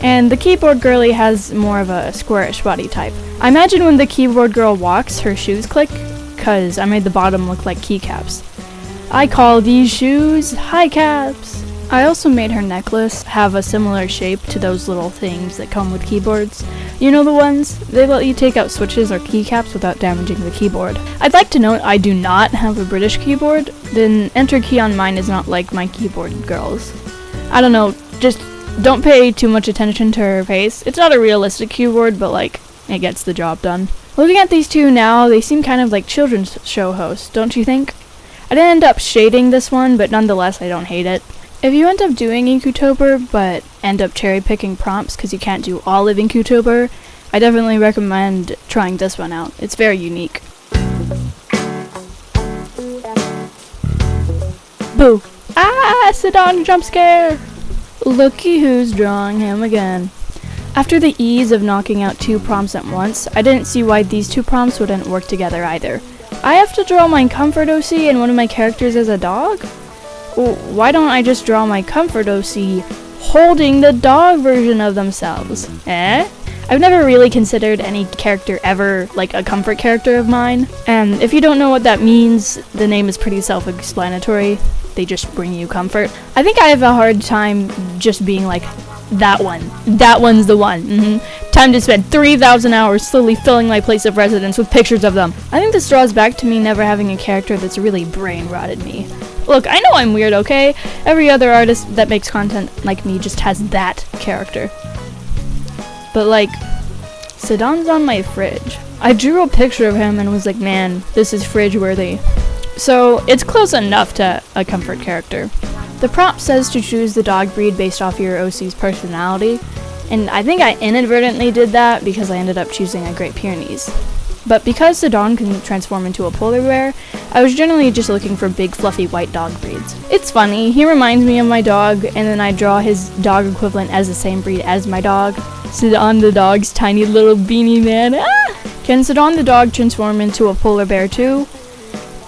And the keyboard girlie has more of a squarish body type. I imagine when the keyboard girl walks, her shoes click, cause I made the bottom look like keycaps. I call these shoes high caps. I also made her necklace have a similar shape to those little things that come with keyboards. You know the ones? They let you take out switches or keycaps without damaging the keyboard. I'd like to note I do not have a British keyboard. The enter key on mine is not like my keyboard girl's. I don't know, just don't pay too much attention to her face. It's not a realistic keyboard, but like, it gets the job done. Looking at these two now, they seem kind of like children's show hosts, don't you think? I didn't end up shading this one, but nonetheless I don't hate it. If you end up doing Inkqutober, but end up cherry-picking prompts because you can't do all of Inkqutober, I definitely recommend trying this one out. It's very unique. Boo! Ah! Sidon jump scare! Looky who's drawing him again. After the ease of knocking out 2 prompts at once, I didn't see why these 2 prompts wouldn't work together either. I have to draw my Comfort OC and one of my characters as a dog? Well, why don't I just draw my Comfort OC holding the dog version of themselves? Eh? I've never really considered any character ever like a comfort character of mine. And if you don't know what that means, the name is pretty self-explanatory. They just bring you comfort. I think I have a hard time just being like, that one. That one's the one. Time to spend 3,000 hours slowly filling my place of residence with pictures of them. I think this draws back to me never having a character that's really brain-rotted me. Look, I know I'm weird, okay? Every other artist that makes content like me just has that character. But like, Sidon's on my fridge. I drew a picture of him and was like, man, this is fridge worthy. So it's close enough to a comfort character. The prompt says to choose the dog breed based off your OC's personality, and I think I inadvertently did that because I ended up choosing a Great Pyrenees. But because Sidon can transform into a polar bear, I was generally just looking for big fluffy white dog breeds. It's funny, he reminds me of my dog, and then I draw his dog equivalent as the same breed as my dog. Sidon the dog's tiny little beanie man. Ah! Can Sidon the dog transform into a polar bear too?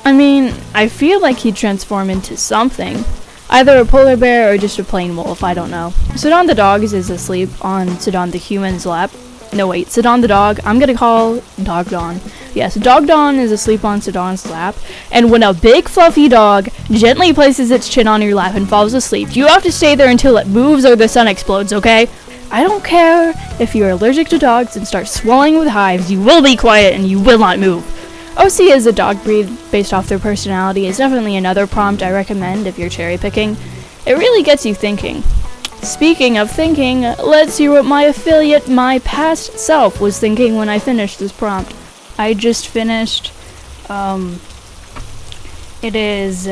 I mean, I feel like he'd transform into something. Either a polar bear or just a plain wolf, I don't know. Sidon the dog is asleep on Sidon the human's lap. No wait, Sidon the dog, I'm gonna call Dogdon. Yes, Dogdon is asleep on Sidon's lap, and when a big fluffy dog gently places its chin on your lap and falls asleep, you have to stay there until it moves or the sun explodes, okay? I don't care if you're allergic to dogs and start swelling with hives, you will be quiet and you will not move. OC is a dog breed based off their personality is definitely another prompt I recommend if you're cherry picking. It really gets you thinking. Speaking of thinking, let's hear what my affiliate, my past self, was thinking when I finished this prompt. I just finished, it is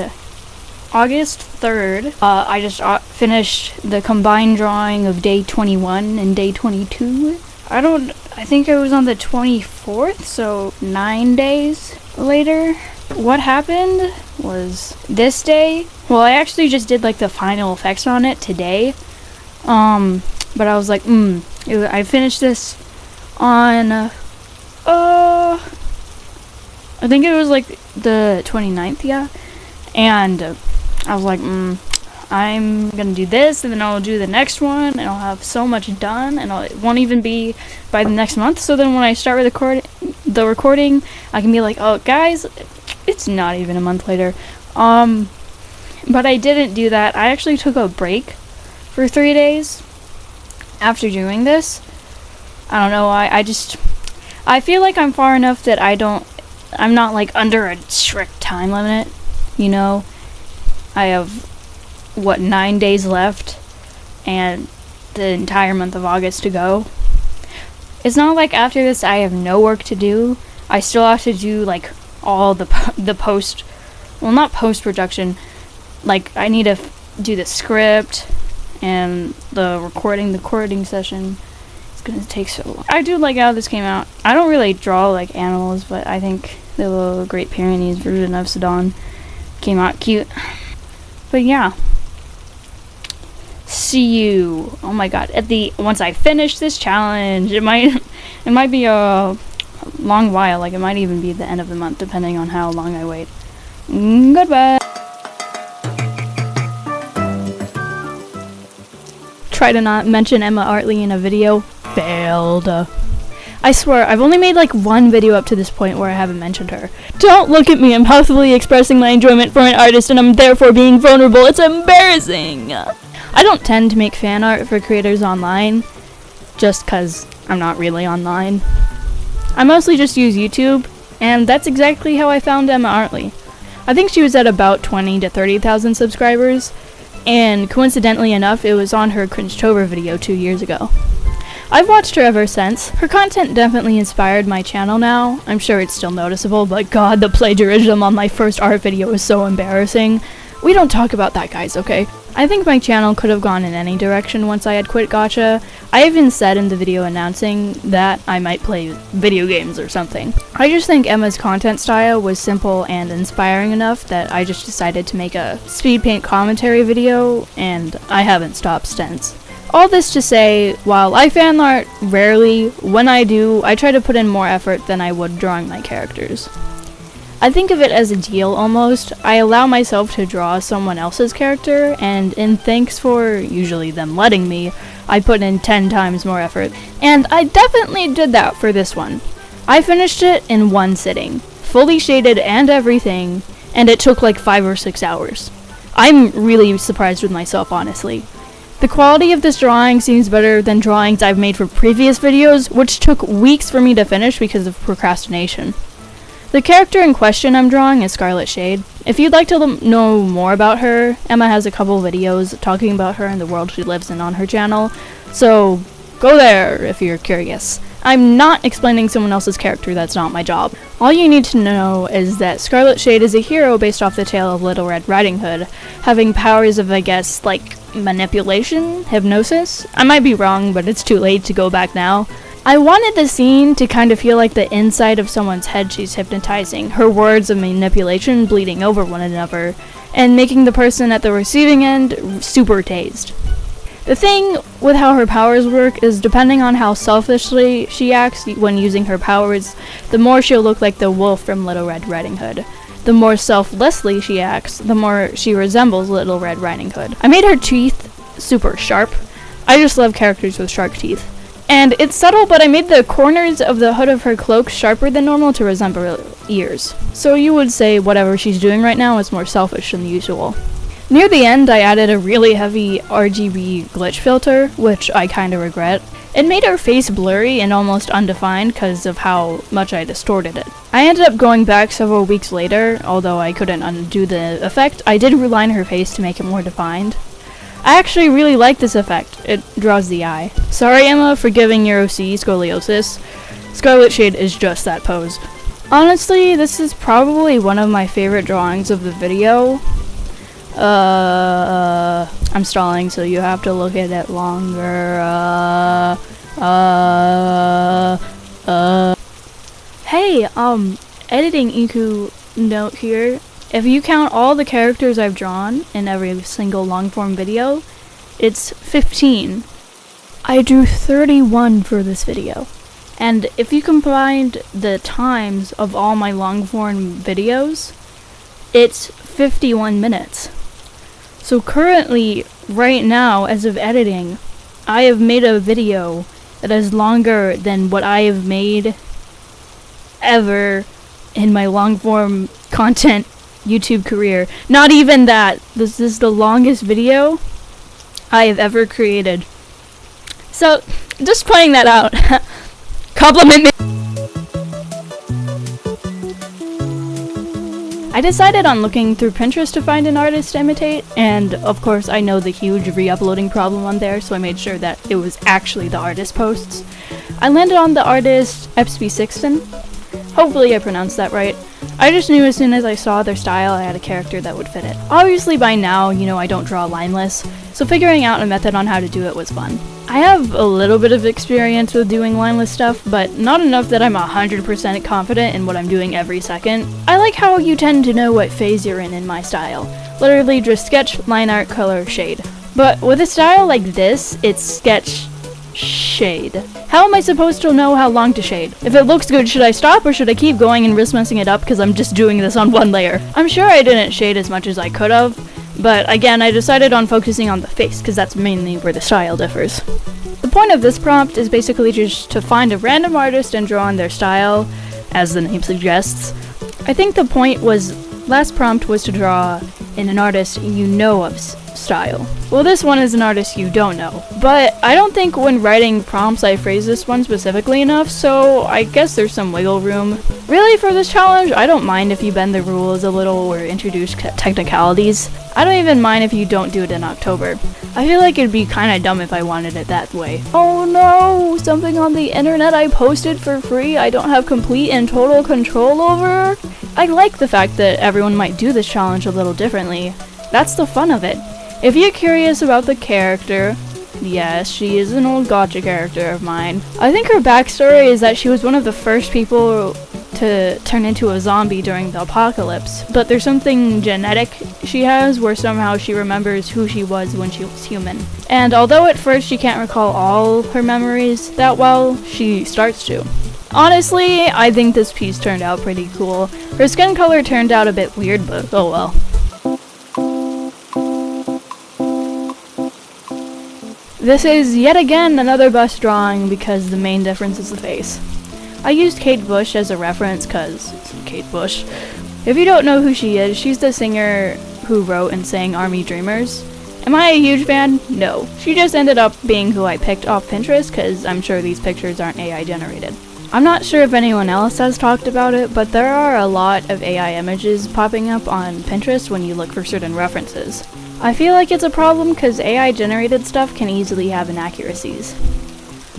August 3rd. I just finished the combined drawing of day 21 and day 22. I think it was on the 24th, so 9 days later. What happened was this day, well, I actually just did like the final effects on it today. But I was like, I finished this on, I think it was like the 29th, yeah. And I was like, I'm gonna do this, and then I'll do the next one, and I'll have so much done, and it won't even be by the next month. So then when I start the recording, I can be like, oh, guys, it's not even a month later. But I didn't do that. I actually took a break for 3 days after doing this. I don't know, I feel like I'm far enough that I'm not like under a strict time limit, you know. I have 9 days left and the entire month of August to go. It's not like after this I have no work to do. I still have to do like all the post, well, not post-production, like I need to do the script and the recording session. It's gonna take so long. I do like how this came out. I don't really draw like animals, but I think the little Great Pyrenees version of Sidon came out cute. But yeah, see you. Oh my god! Once I finish this challenge, it might be a long while, like it might even be the end of the month, depending on how long I wait. Goodbye! Try to not mention Emma Artley in a video. Failed. I swear, I've only made like one video up to this point where I haven't mentioned her. Don't look at me, I'm possibly expressing my enjoyment for an artist and I'm therefore being vulnerable. It's embarrassing! I don't tend to make fan art for creators online, just cause I'm not really online. I mostly just use YouTube, and that's exactly how I found Emma Artley. I think she was at about 20 to 30,000 subscribers, and coincidentally enough, it was on her Inkqutober video 2 years ago. I've watched her ever since. Her content definitely inspired my channel now. I'm sure it's still noticeable, but god, the plagiarism on my first art video is so embarrassing. We don't talk about that, guys, okay? I think my channel could have gone in any direction once I had quit gacha. I even said in the video announcing that I might play video games or something. I just think Emma's content style was simple and inspiring enough that I just decided to make a speed paint commentary video, and I haven't stopped since. All this to say, while I fan art rarely, when I do, I try to put in more effort than I would drawing my characters. I think of it as a deal almost. I allow myself to draw someone else's character, and in thanks for usually them letting me, I put in 10 times more effort. And I definitely did that for this one. I finished it in one sitting, fully shaded and everything, and it took like 5 or 6 hours. I'm really surprised with myself, honestly. The quality of this drawing seems better than drawings I've made for previous videos, which took weeks for me to finish because of procrastination. The character in question I'm drawing is Scarlet Shade. If you'd like to know more about her, Emma has a couple videos talking about her and the world she lives in on her channel, so go there if you're curious. I'm not explaining someone else's character, that's not my job. All you need to know is that Scarlet Shade is a hero based off the tale of Little Red Riding Hood, having powers of, I guess, like, manipulation? Hypnosis? I might be wrong, but it's too late to go back now. I wanted the scene to kind of feel like the inside of someone's head she's hypnotizing, her words of manipulation bleeding over one another, and making the person at the receiving end super tased. The thing with how her powers work is depending on how selfishly she acts when using her powers, the more she'll look like the wolf from Little Red Riding Hood. The more selflessly she acts, the more she resembles Little Red Riding Hood. I made her teeth super sharp. I just love characters with sharp teeth. And it's subtle, but I made the corners of the hood of her cloak sharper than normal to resemble ears. So you would say whatever she's doing right now is more selfish than usual. Near the end, I added a really heavy RGB glitch filter, which I kinda regret. It made her face blurry and almost undefined because of how much I distorted it. I ended up going back several weeks later, although I couldn't undo the effect. I did reline her face to make it more defined. I actually really like this effect. It draws the eye. Sorry, Emma, for giving your OC scoliosis. Scarlet Shade is just that pose. Honestly, this is probably one of my favorite drawings of the video. I'm stalling, so you have to look at it longer. Hey, editing Inkqutober note here. If you count all the characters I've drawn in every single long-form video, it's 15. I drew 31 for this video. And if you combined the times of all my long-form videos, it's 51 minutes. So currently, right now, as of editing, I have made a video that is longer than what I have made ever in my long-form content YouTube career. Not even that. This is the longest video I have ever created. So, just pointing that out. Compliment me! I decided on looking through Pinterest to find an artist to imitate, and of course I know the huge re-uploading problem on there, so I made sure that it was actually the artist posts. I landed on the artist Epsby Sixton. Hopefully I pronounced that right. I just knew as soon as I saw their style I had a character that would fit it. Obviously by now, you know I don't draw lineless, so figuring out a method on how to do it was fun. I have a little bit of experience with doing lineless stuff, but not enough that I'm 100% confident in what I'm doing every second. I like how you tend to know what phase you're in my style. Literally just sketch, line art, color, shade. But with a style like this, it's sketch, shade. How am I supposed to know how long to shade? If it looks good, should I stop or should I keep going and risk messing it up because I'm just doing this on one layer? I'm sure I didn't shade as much as I could have, but again, I decided on focusing on the face because that's mainly where the style differs. The point of this prompt is basically just to find a random artist and draw on their style, as the name suggests. I think the point last prompt was to draw in an artist you know of style. Well, this one is an artist you don't know, but I don't think when writing prompts I phrase this one specifically enough, so I guess there's some wiggle room. Really, for this challenge, I don't mind if you bend the rules a little or introduce technicalities. I don't even mind if you don't do it in October. I feel like it'd be kinda dumb if I wanted it that way. Oh no! Something on the internet I posted for free I don't have complete and total control over? I like the fact that everyone might do this challenge a little differently. That's the fun of it. If you're curious about the character, yes, she is an old gacha character of mine. I think her backstory is that she was one of the first people to turn into a zombie during the apocalypse, but there's something genetic she has where somehow she remembers who she was when she was human. And although at first she can't recall all her memories that well, she starts to. Honestly, I think this piece turned out pretty cool. Her skin color turned out a bit weird, but oh well. This is yet again another bust drawing because the main difference is the face. I used Kate Bush as a reference cause it's Kate Bush. If you don't know who she is, she's the singer who wrote and sang Army Dreamers. Am I a huge fan? No. She just ended up being who I picked off Pinterest cause I'm sure these pictures aren't AI generated. I'm not sure if anyone else has talked about it, but there are a lot of AI images popping up on Pinterest when you look for certain references. I feel like it's a problem because AI generated stuff can easily have inaccuracies.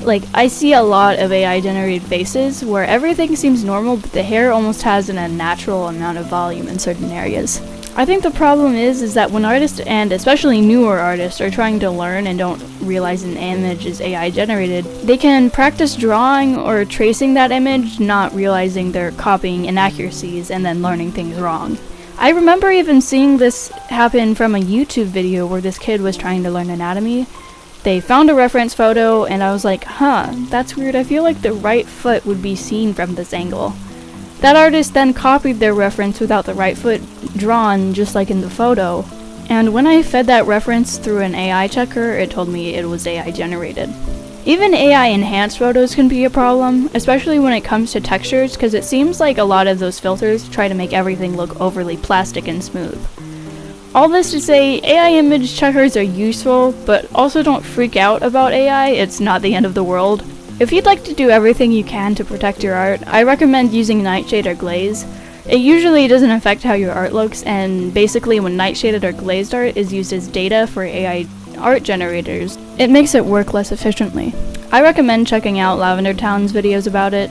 Like, I see a lot of AI generated faces where everything seems normal but the hair almost has an unnatural amount of volume in certain areas. I think the problem is that when artists, and especially newer artists, are trying to learn and don't realize an image is AI generated, they can practice drawing or tracing that image, not realizing they're copying inaccuracies and then learning things wrong. I remember even seeing this happen from a YouTube video where this kid was trying to learn anatomy. They found a reference photo and I was like, huh, that's weird, I feel like the right foot would be seen from this angle. That artist then copied their reference without the right foot drawn, just like in the photo. And when I fed that reference through an AI checker, it told me it was AI generated. Even AI enhanced photos can be a problem, especially when it comes to textures, because it seems like a lot of those filters try to make everything look overly plastic and smooth. All this to say, AI image checkers are useful, but also don't freak out about AI, it's not the end of the world. If you'd like to do everything you can to protect your art, I recommend using nightshade or glaze. It usually doesn't affect how your art looks, and basically when nightshaded or glazed art is used as data for AI art generators, it makes it work less efficiently. I recommend checking out Lavender Town's videos about it.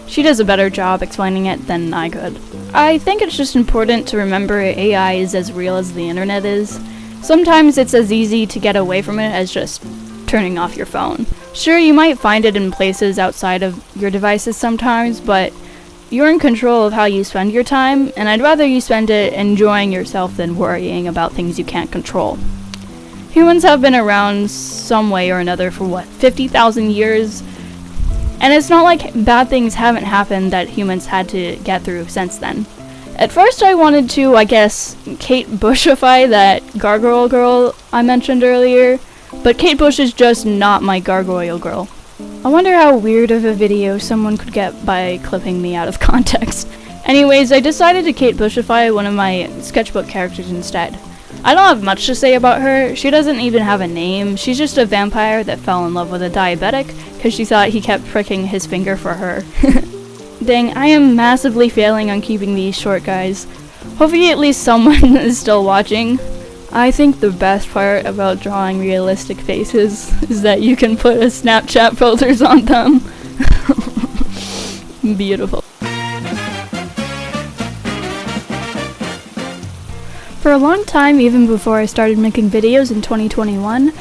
She does a better job explaining it than I could. I think it's just important to remember AI is as real as the internet is. Sometimes it's as easy to get away from it as just turning off your phone. Sure, you might find it in places outside of your devices sometimes, but you're in control of how you spend your time, and I'd rather you spend it enjoying yourself than worrying about things you can't control. Humans have been around some way or another for 50,000 years? And it's not like bad things haven't happened that humans had to get through since then. At first I wanted to, I guess, Kate Bushify that gargoyle girl I mentioned earlier, but Kate Bush is just not my gargoyle girl. I wonder how weird of a video someone could get by clipping me out of context. Anyways, I decided to Kate Bushify one of my sketchbook characters instead. I don't have much to say about her. She doesn't even have a name. She's just a vampire that fell in love with a diabetic because she thought he kept pricking his finger for her. Dang, I am massively failing on keeping these short, guys. Hopefully at least someone is still watching. I think the best part about drawing realistic faces is that you can put a Snapchat filters on them. Beautiful. For a long time, even before I started making videos in 2021,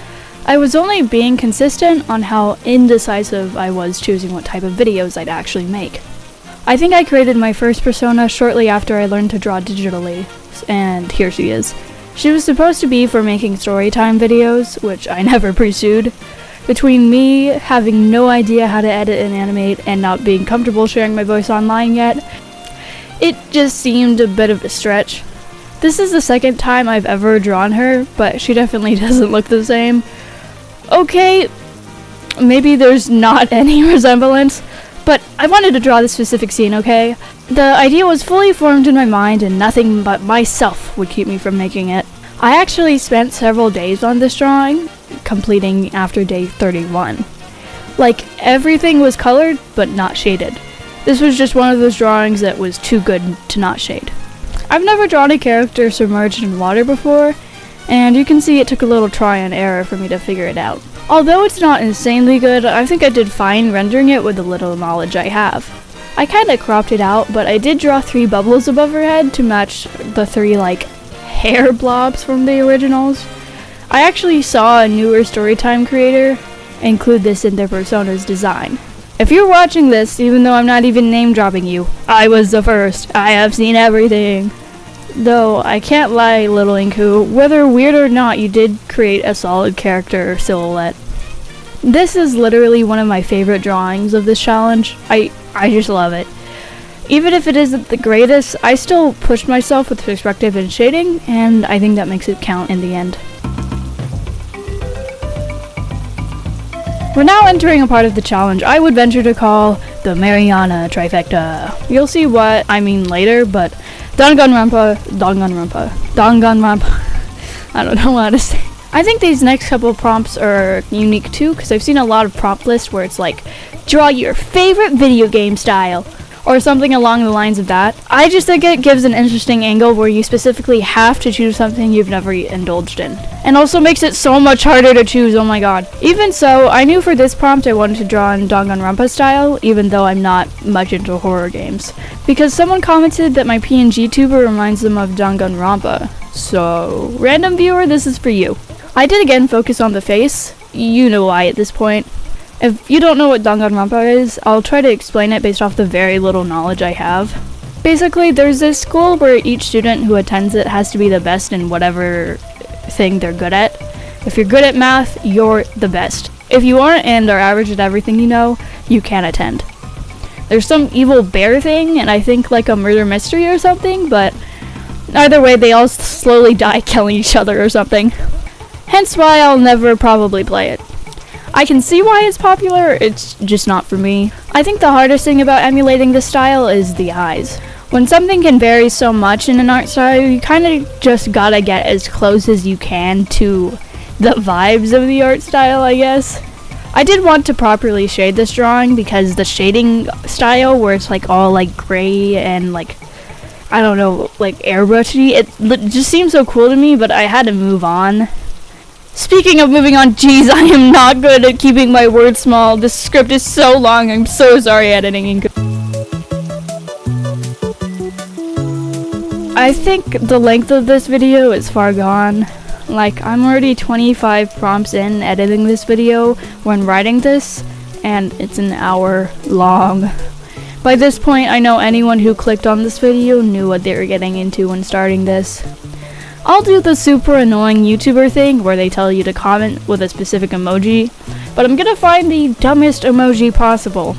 I was only being consistent on how indecisive I was choosing what type of videos I'd actually make. I think I created my first persona shortly after I learned to draw digitally, and here she is. She was supposed to be for making storytime videos, which I never pursued. Between me having no idea how to edit and animate and not being comfortable sharing my voice online yet, it just seemed a bit of a stretch. This is the second time I've ever drawn her, but she definitely doesn't look the same. Okay, maybe there's not any resemblance, but I wanted to draw this specific scene, okay? The idea was fully formed in my mind and nothing but myself would keep me from making it. I actually spent several days on this drawing, completing after day 31. Like, everything was colored, but not shaded. This was just one of those drawings that was too good to not shade. I've never drawn a character submerged in water before, and you can see it took a little try and error for me to figure it out. Although it's not insanely good, I think I did fine rendering it with the little knowledge I have. I kinda cropped it out, but I did draw 3 bubbles above her head to match the 3, hair blobs from the originals. I actually saw a newer Storytime creator include this in their persona's design. If you're watching this, even though I'm not even name dropping you, I was the first. I have seen everything. Though, I can't lie, little Inkqutober, whether weird or not, you did create a solid character silhouette. This is literally one of my favorite drawings of this challenge. I just love it. Even if it isn't the greatest, I still pushed myself with perspective and shading, and I think that makes it count in the end. We're now entering a part of the challenge I would venture to call the Mariana trifecta. You'll see what I mean later, but Danganronpa, I don't know how to say. I think these next couple prompts are unique too, because I've seen a lot of prompt lists where it's like, draw your favorite video game style, or something along the lines of that. I just think it gives an interesting angle where you specifically have to choose something you've never indulged in. And also makes it so much harder to choose, oh my god. Even so, I knew for this prompt I wanted to draw in Danganronpa style, even though I'm not much into horror games. Because someone commented that my PNG tuber reminds them of Danganronpa. So, random viewer, this is for you. I did again focus on the face. You know why at this point. If you don't know what Danganronpa is, I'll try to explain it based off the very little knowledge I have. Basically, there's this school where each student who attends it has to be the best in whatever thing they're good at. If you're good at math, you're the best. If you aren't and are average at everything you know, you can't attend. There's some evil bear thing, and I think like a murder mystery or something, but either way, they all slowly die killing each other or something. Hence why I'll never probably play it. I can see why it's popular, it's just not for me. I think the hardest thing about emulating this style is the eyes. When something can vary so much in an art style, you kinda just gotta get as close as you can to the vibes of the art style, I guess. I did want to properly shade this drawing because the shading style where it's like all like gray and like, I don't know, like airbrushy, it just seems so cool to me, but I had to move on. Speaking of moving on, geez, I am not good at keeping my words small. This script is so long, I'm so sorry editing. I think the length of this video is far gone. Like, I'm already 25 prompts in editing this video when writing this, and it's an hour long. By this point, I know anyone who clicked on this video knew what they were getting into when starting this. I'll do the super annoying YouTuber thing where they tell you to comment with a specific emoji, but I'm gonna find the dumbest emoji possible.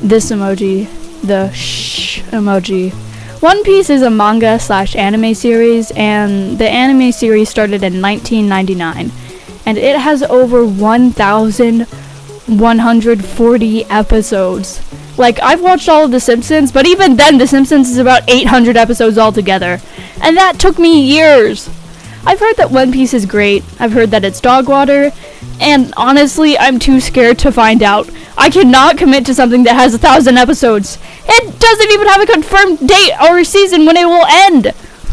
This emoji, the shh emoji. One Piece is a manga / anime series, and the anime series started in 1999, and it has over 1,140 episodes. Like, I've watched all of The Simpsons, but even then The Simpsons is about 800 episodes altogether. And that took me years. I've heard that One Piece is great, I've heard that it's dog water, and honestly, I'm too scared to find out. I cannot commit to something that has 1,000 episodes. It doesn't even have a confirmed date or season when it will end.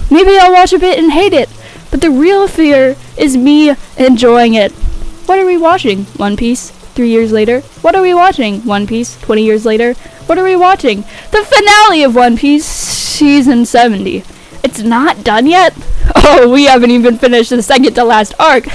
Maybe I'll watch a bit and hate it, but the real fear is me enjoying it. What are we watching? One Piece? 3 years later? What are we watching? One Piece? 20 years later? What are we watching? The finale of One Piece, Season 70. It's not done yet? Oh, we haven't even finished the second to last arc.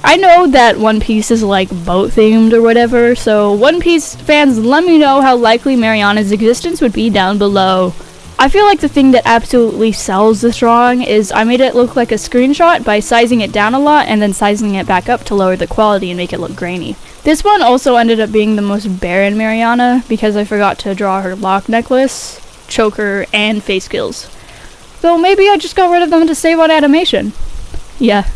I know that One Piece is like boat themed or whatever, so One Piece fans, let me know how likely Mariana's existence would be down below. I feel like the thing that absolutely sells this drawing is I made it look like a screenshot by sizing it down a lot and then sizing it back up to lower the quality and make it look grainy. This one also ended up being the most barren Mariana because I forgot to draw her lock necklace, choker, and face skills. Though maybe I just got rid of them to save on animation. Yeah.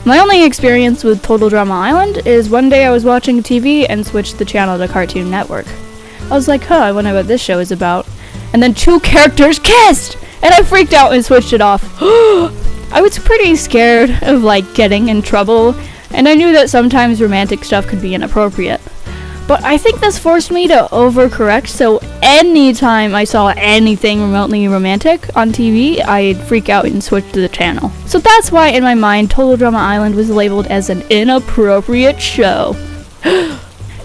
My only experience with Total Drama Island is one day I was watching TV and switched the channel to Cartoon Network. I was like, I wonder what this show is about. And then 2 characters kissed! And I freaked out and switched it off. I was pretty scared of, getting in trouble, and I knew that sometimes romantic stuff could be inappropriate. But I think this forced me to overcorrect, so anytime I saw anything remotely romantic on TV, I'd freak out and switch to the channel. So that's why in my mind, Total Drama Island was labeled as an inappropriate show.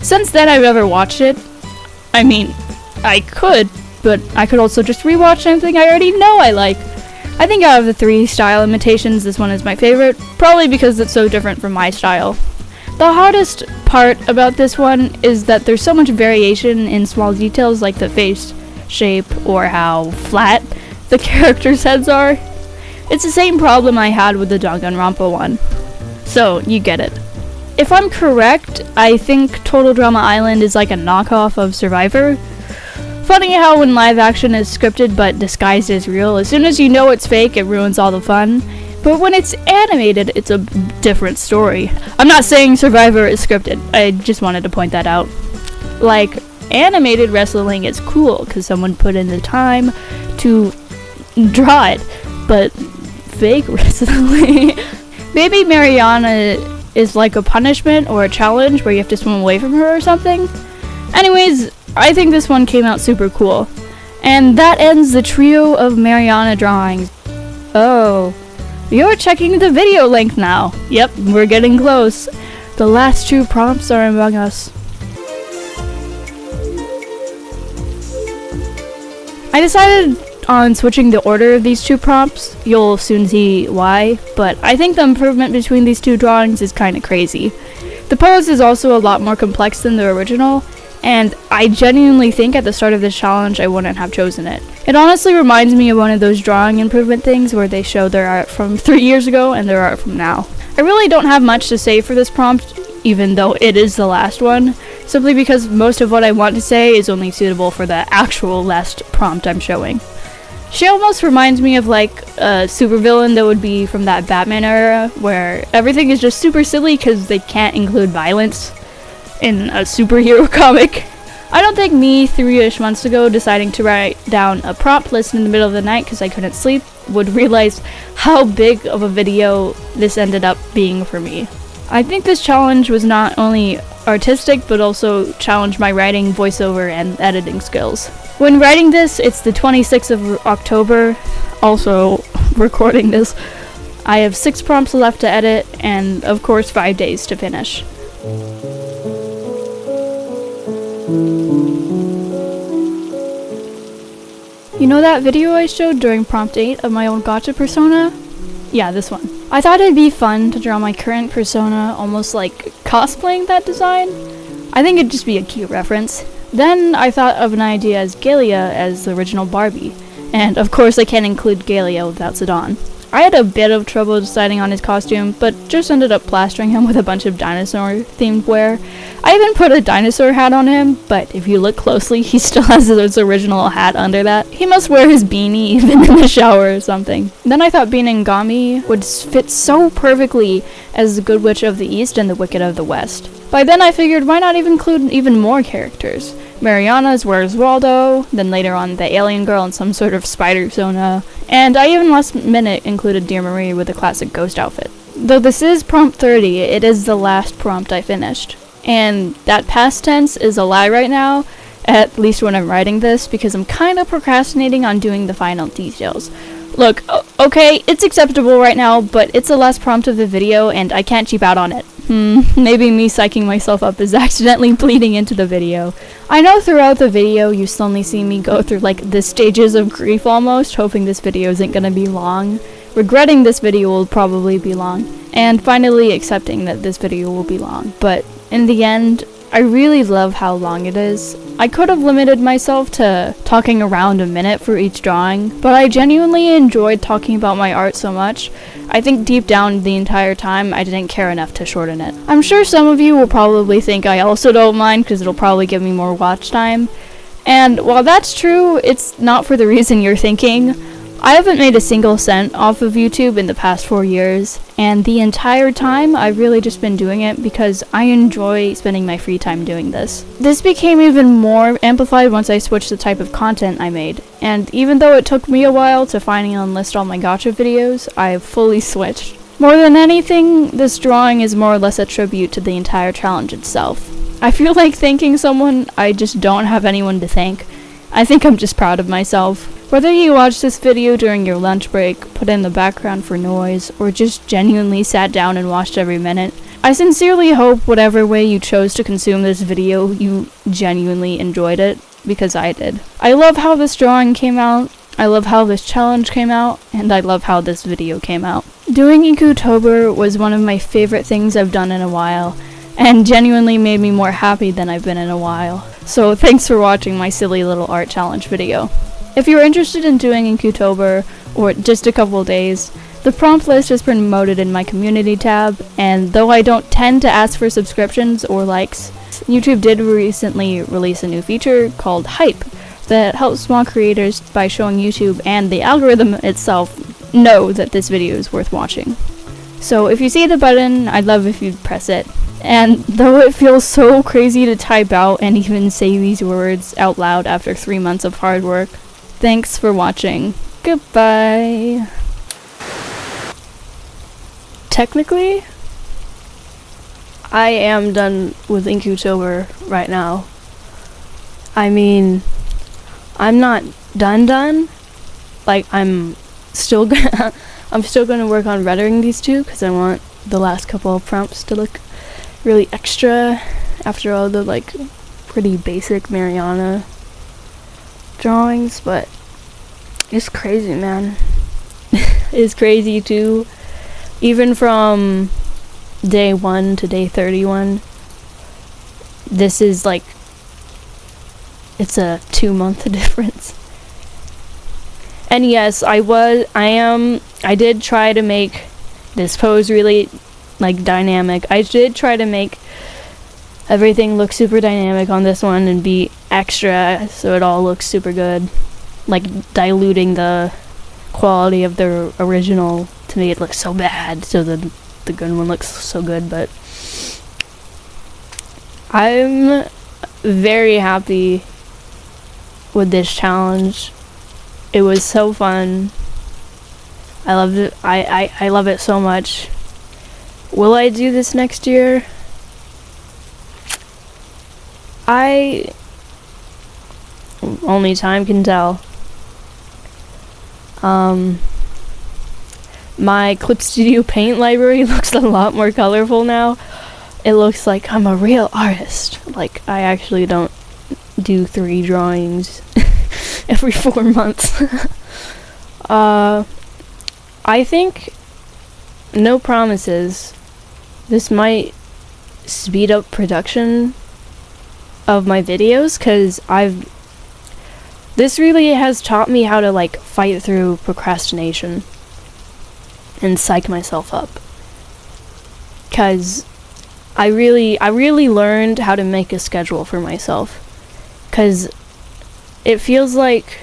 Since then I've never watched it. I mean, I could, but I could also just rewatch something I already know I like. I think out of the 3 style imitations, this one is my favorite, probably because it's so different from my style. The hardest part about this one is that there's so much variation in small details like the face shape or how flat the characters' heads are. It's the same problem I had with the Danganronpa one. So, you get it. If I'm correct, I think Total Drama Island is like a knockoff of Survivor. Funny how when live action is scripted but disguised as real, as soon as you know it's fake, it ruins all the fun. But when it's animated, it's a different story. I'm not saying Survivor is scripted, I just wanted to point that out. Animated wrestling is cool, because someone put in the time to draw it, but fake wrestling... Maybe Mariana is like a punishment or a challenge where you have to swim away from her or something? Anyways, I think this one came out super cool. And that ends the trio of Mariana drawings. Oh... You're checking the video length now. Yep, we're getting close. The last 2 prompts are among us. I decided on switching the order of these 2 prompts. You'll soon see why, but I think the improvement between these 2 drawings is kinda crazy. The pose is also a lot more complex than the original, and I genuinely think at the start of this challenge I wouldn't have chosen it. It honestly reminds me of one of those drawing improvement things where they show their art from 3 years ago and their art from now. I really don't have much to say for this prompt, even though it is the last one, simply because most of what I want to say is only suitable for the actual last prompt I'm showing. She almost reminds me of a supervillain that would be from that Batman era, where everything is just super silly because they can't include violence in a superhero comic. I don't think me 3-ish months ago deciding to write down a prompt list in the middle of the night because I couldn't sleep would realize how big of a video this ended up being for me. I think this challenge was not only artistic but also challenged my writing, voiceover, and editing skills. When writing this, it's the 26th of October, also recording this. I have 6 prompts left to edit and of course 5 days to finish. You know that video I showed during prompt 8 of my old gacha persona? Yeah, this one. I thought it'd be fun to draw my current persona almost like cosplaying that design. I think it'd just be a cute reference. Then I thought of an idea as Galia as the original Barbie. And of course I can't include Galia without Zidane. I had a bit of trouble deciding on his costume, but just ended up plastering him with a bunch of dinosaur-themed wear. I even put a dinosaur hat on him, but if you look closely, he still has his original hat under that. He must wear his beanie even in the shower or something. Then I thought Binengami would fit so perfectly as the Good Witch of the East and the Wicked of the West. By then I figured why not include even more characters. Mariana's Where's Waldo, then later on the alien girl in some sort of spider persona, and I even last minute included Dear Marie with a classic ghost outfit. Though this is prompt 30, it is the last prompt I finished. And that past tense is a lie right now, at least when I'm writing this, because I'm kinda procrastinating on doing the final details. Look, okay, it's acceptable right now, but it's the last prompt of the video and I can't cheap out on it. Maybe me psyching myself up is accidentally bleeding into the video. I know throughout the video you slowly see me go through the stages of grief almost, hoping this video isn't gonna be long, regretting this video will probably be long, and finally accepting that this video will be long. But in the end, I really love how long it is. I could have limited myself to talking around a minute for each drawing, but I genuinely enjoyed talking about my art so much. I think deep down the entire time I didn't care enough to shorten it. I'm sure some of you will probably think I also don't mind because it'll probably give me more watch time. And while that's true, it's not for the reason you're thinking. I haven't made a single cent off of YouTube in the past 4 years, and the entire time I've really just been doing it because I enjoy spending my free time doing this. This became even more amplified once I switched the type of content I made, and even though it took me a while to finally enlist all my gacha videos, I've fully switched. More than anything, this drawing is more or less a tribute to the entire challenge itself. I feel like thanking someone, I just don't have anyone to thank. I think I'm just proud of myself. Whether you watched this video during your lunch break, put in the background for noise, or just genuinely sat down and watched every minute, I sincerely hope whatever way you chose to consume this video, you genuinely enjoyed it, because I did. I love how this drawing came out, I love how this challenge came out, and I love how this video came out. Doing Inkqutober was one of my favorite things I've done in a while, and genuinely made me more happy than I've been in a while. So thanks for watching my silly little art challenge video. If you're interested in doing Inkqutober, or just a couple days, the prompt list is promoted in my community tab, and though I don't tend to ask for subscriptions or likes, YouTube did recently release a new feature called Hype that helps small creators by showing YouTube and the algorithm itself know that this video is worth watching. So if you see the button, I'd love if you'd press it. And though it feels so crazy to type out and even say these words out loud after 3 months of hard work, thanks for watching. Goodbye. Technically, I am done with Inkqutober right now. I mean, I'm not done. Like, I'm still gonna work on rendering these two because I want the last couple of prompts to look really extra after all the like pretty basic Mariana drawings, but it's crazy, man. It's crazy too. Even from day 1 to day 31, this is like, it's a 2-month difference. And yes, I did try to make this pose really like dynamic. I did try to make everything look super dynamic on this one and be extra so it all looks super good, like diluting the quality of the original to make it look so bad so the good one looks so good. But I'm very happy with this challenge. It was so fun. I loved it. I love it so much. Will I do this next year? Only time can tell. My Clip Studio Paint library looks a lot more colorful now. It looks like I'm a real artist. Like, I actually don't do 3 drawings every 4 months. I think, no promises, this might speed up production of my videos, because this really has taught me how to like fight through procrastination and psych myself up, because I really learned how to make a schedule for myself, because it feels like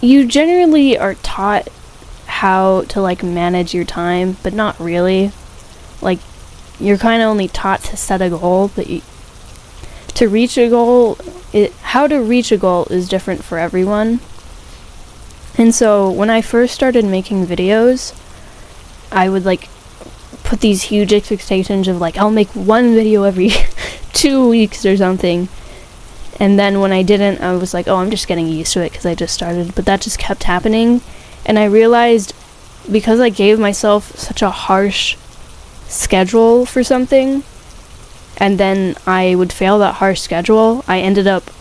you generally are taught how to like manage your time, but not really. Like, you're kind of only taught to set a goal, but to reach a goal, how to reach a goal is different for everyone. And so when I first started making videos, I would like put these huge expectations of like, I'll make 1 video every 2 weeks or something. And then when I didn't, I was like, oh, I'm just getting used to it because I just started. But that just kept happening. And I realized, because I gave myself such a harsh schedule for something, and then I would fail that harsh schedule, I ended up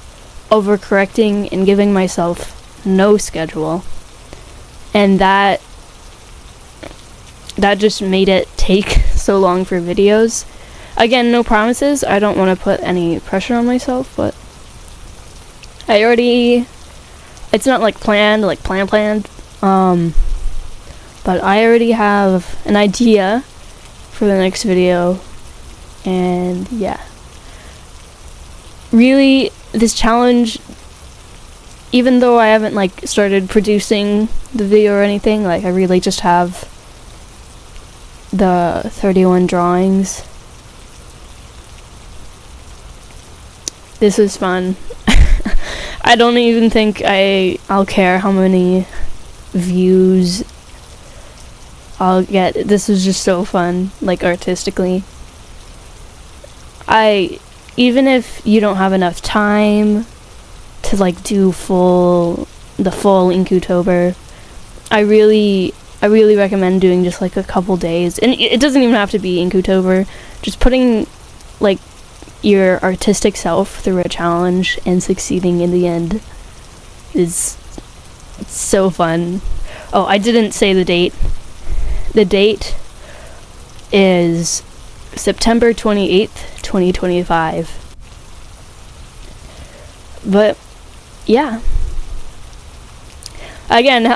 overcorrecting and giving myself no schedule. And that just made it take so long for videos. Again, no promises. I don't want to put any pressure on myself, but I already, it's not like planned, like planned, but I already have an idea for the next video, and yeah. Really, this challenge, even though I haven't like started producing the video or anything, like I really just have the 31 drawings. This is fun. I don't even think I'll care how many views I'll get. This was just so fun, like artistically. Even if you don't have enough time to like do the full Inkqutober, I really recommend doing just like a couple days, and it doesn't even have to be Inkqutober. Just putting like your artistic self through a challenge and succeeding in the end is so fun. Oh, I didn't say the date. The date is September 28th, 2025. But yeah. Again,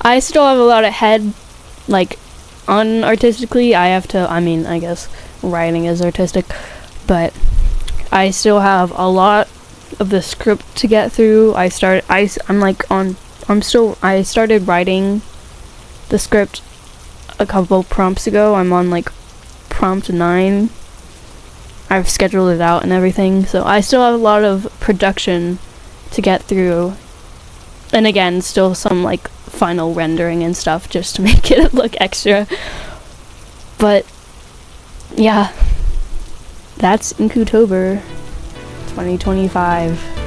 I still have a lot ahead, like, unartistically. I guess writing is artistic, but I still have a lot of the script to get through. I started writing the script a couple prompts ago. I'm on like prompt 9. I've scheduled it out and everything, so I still have a lot of production to get through, and again, still some like final rendering and stuff just to make it look extra. But yeah, that's Inkqutober 2025.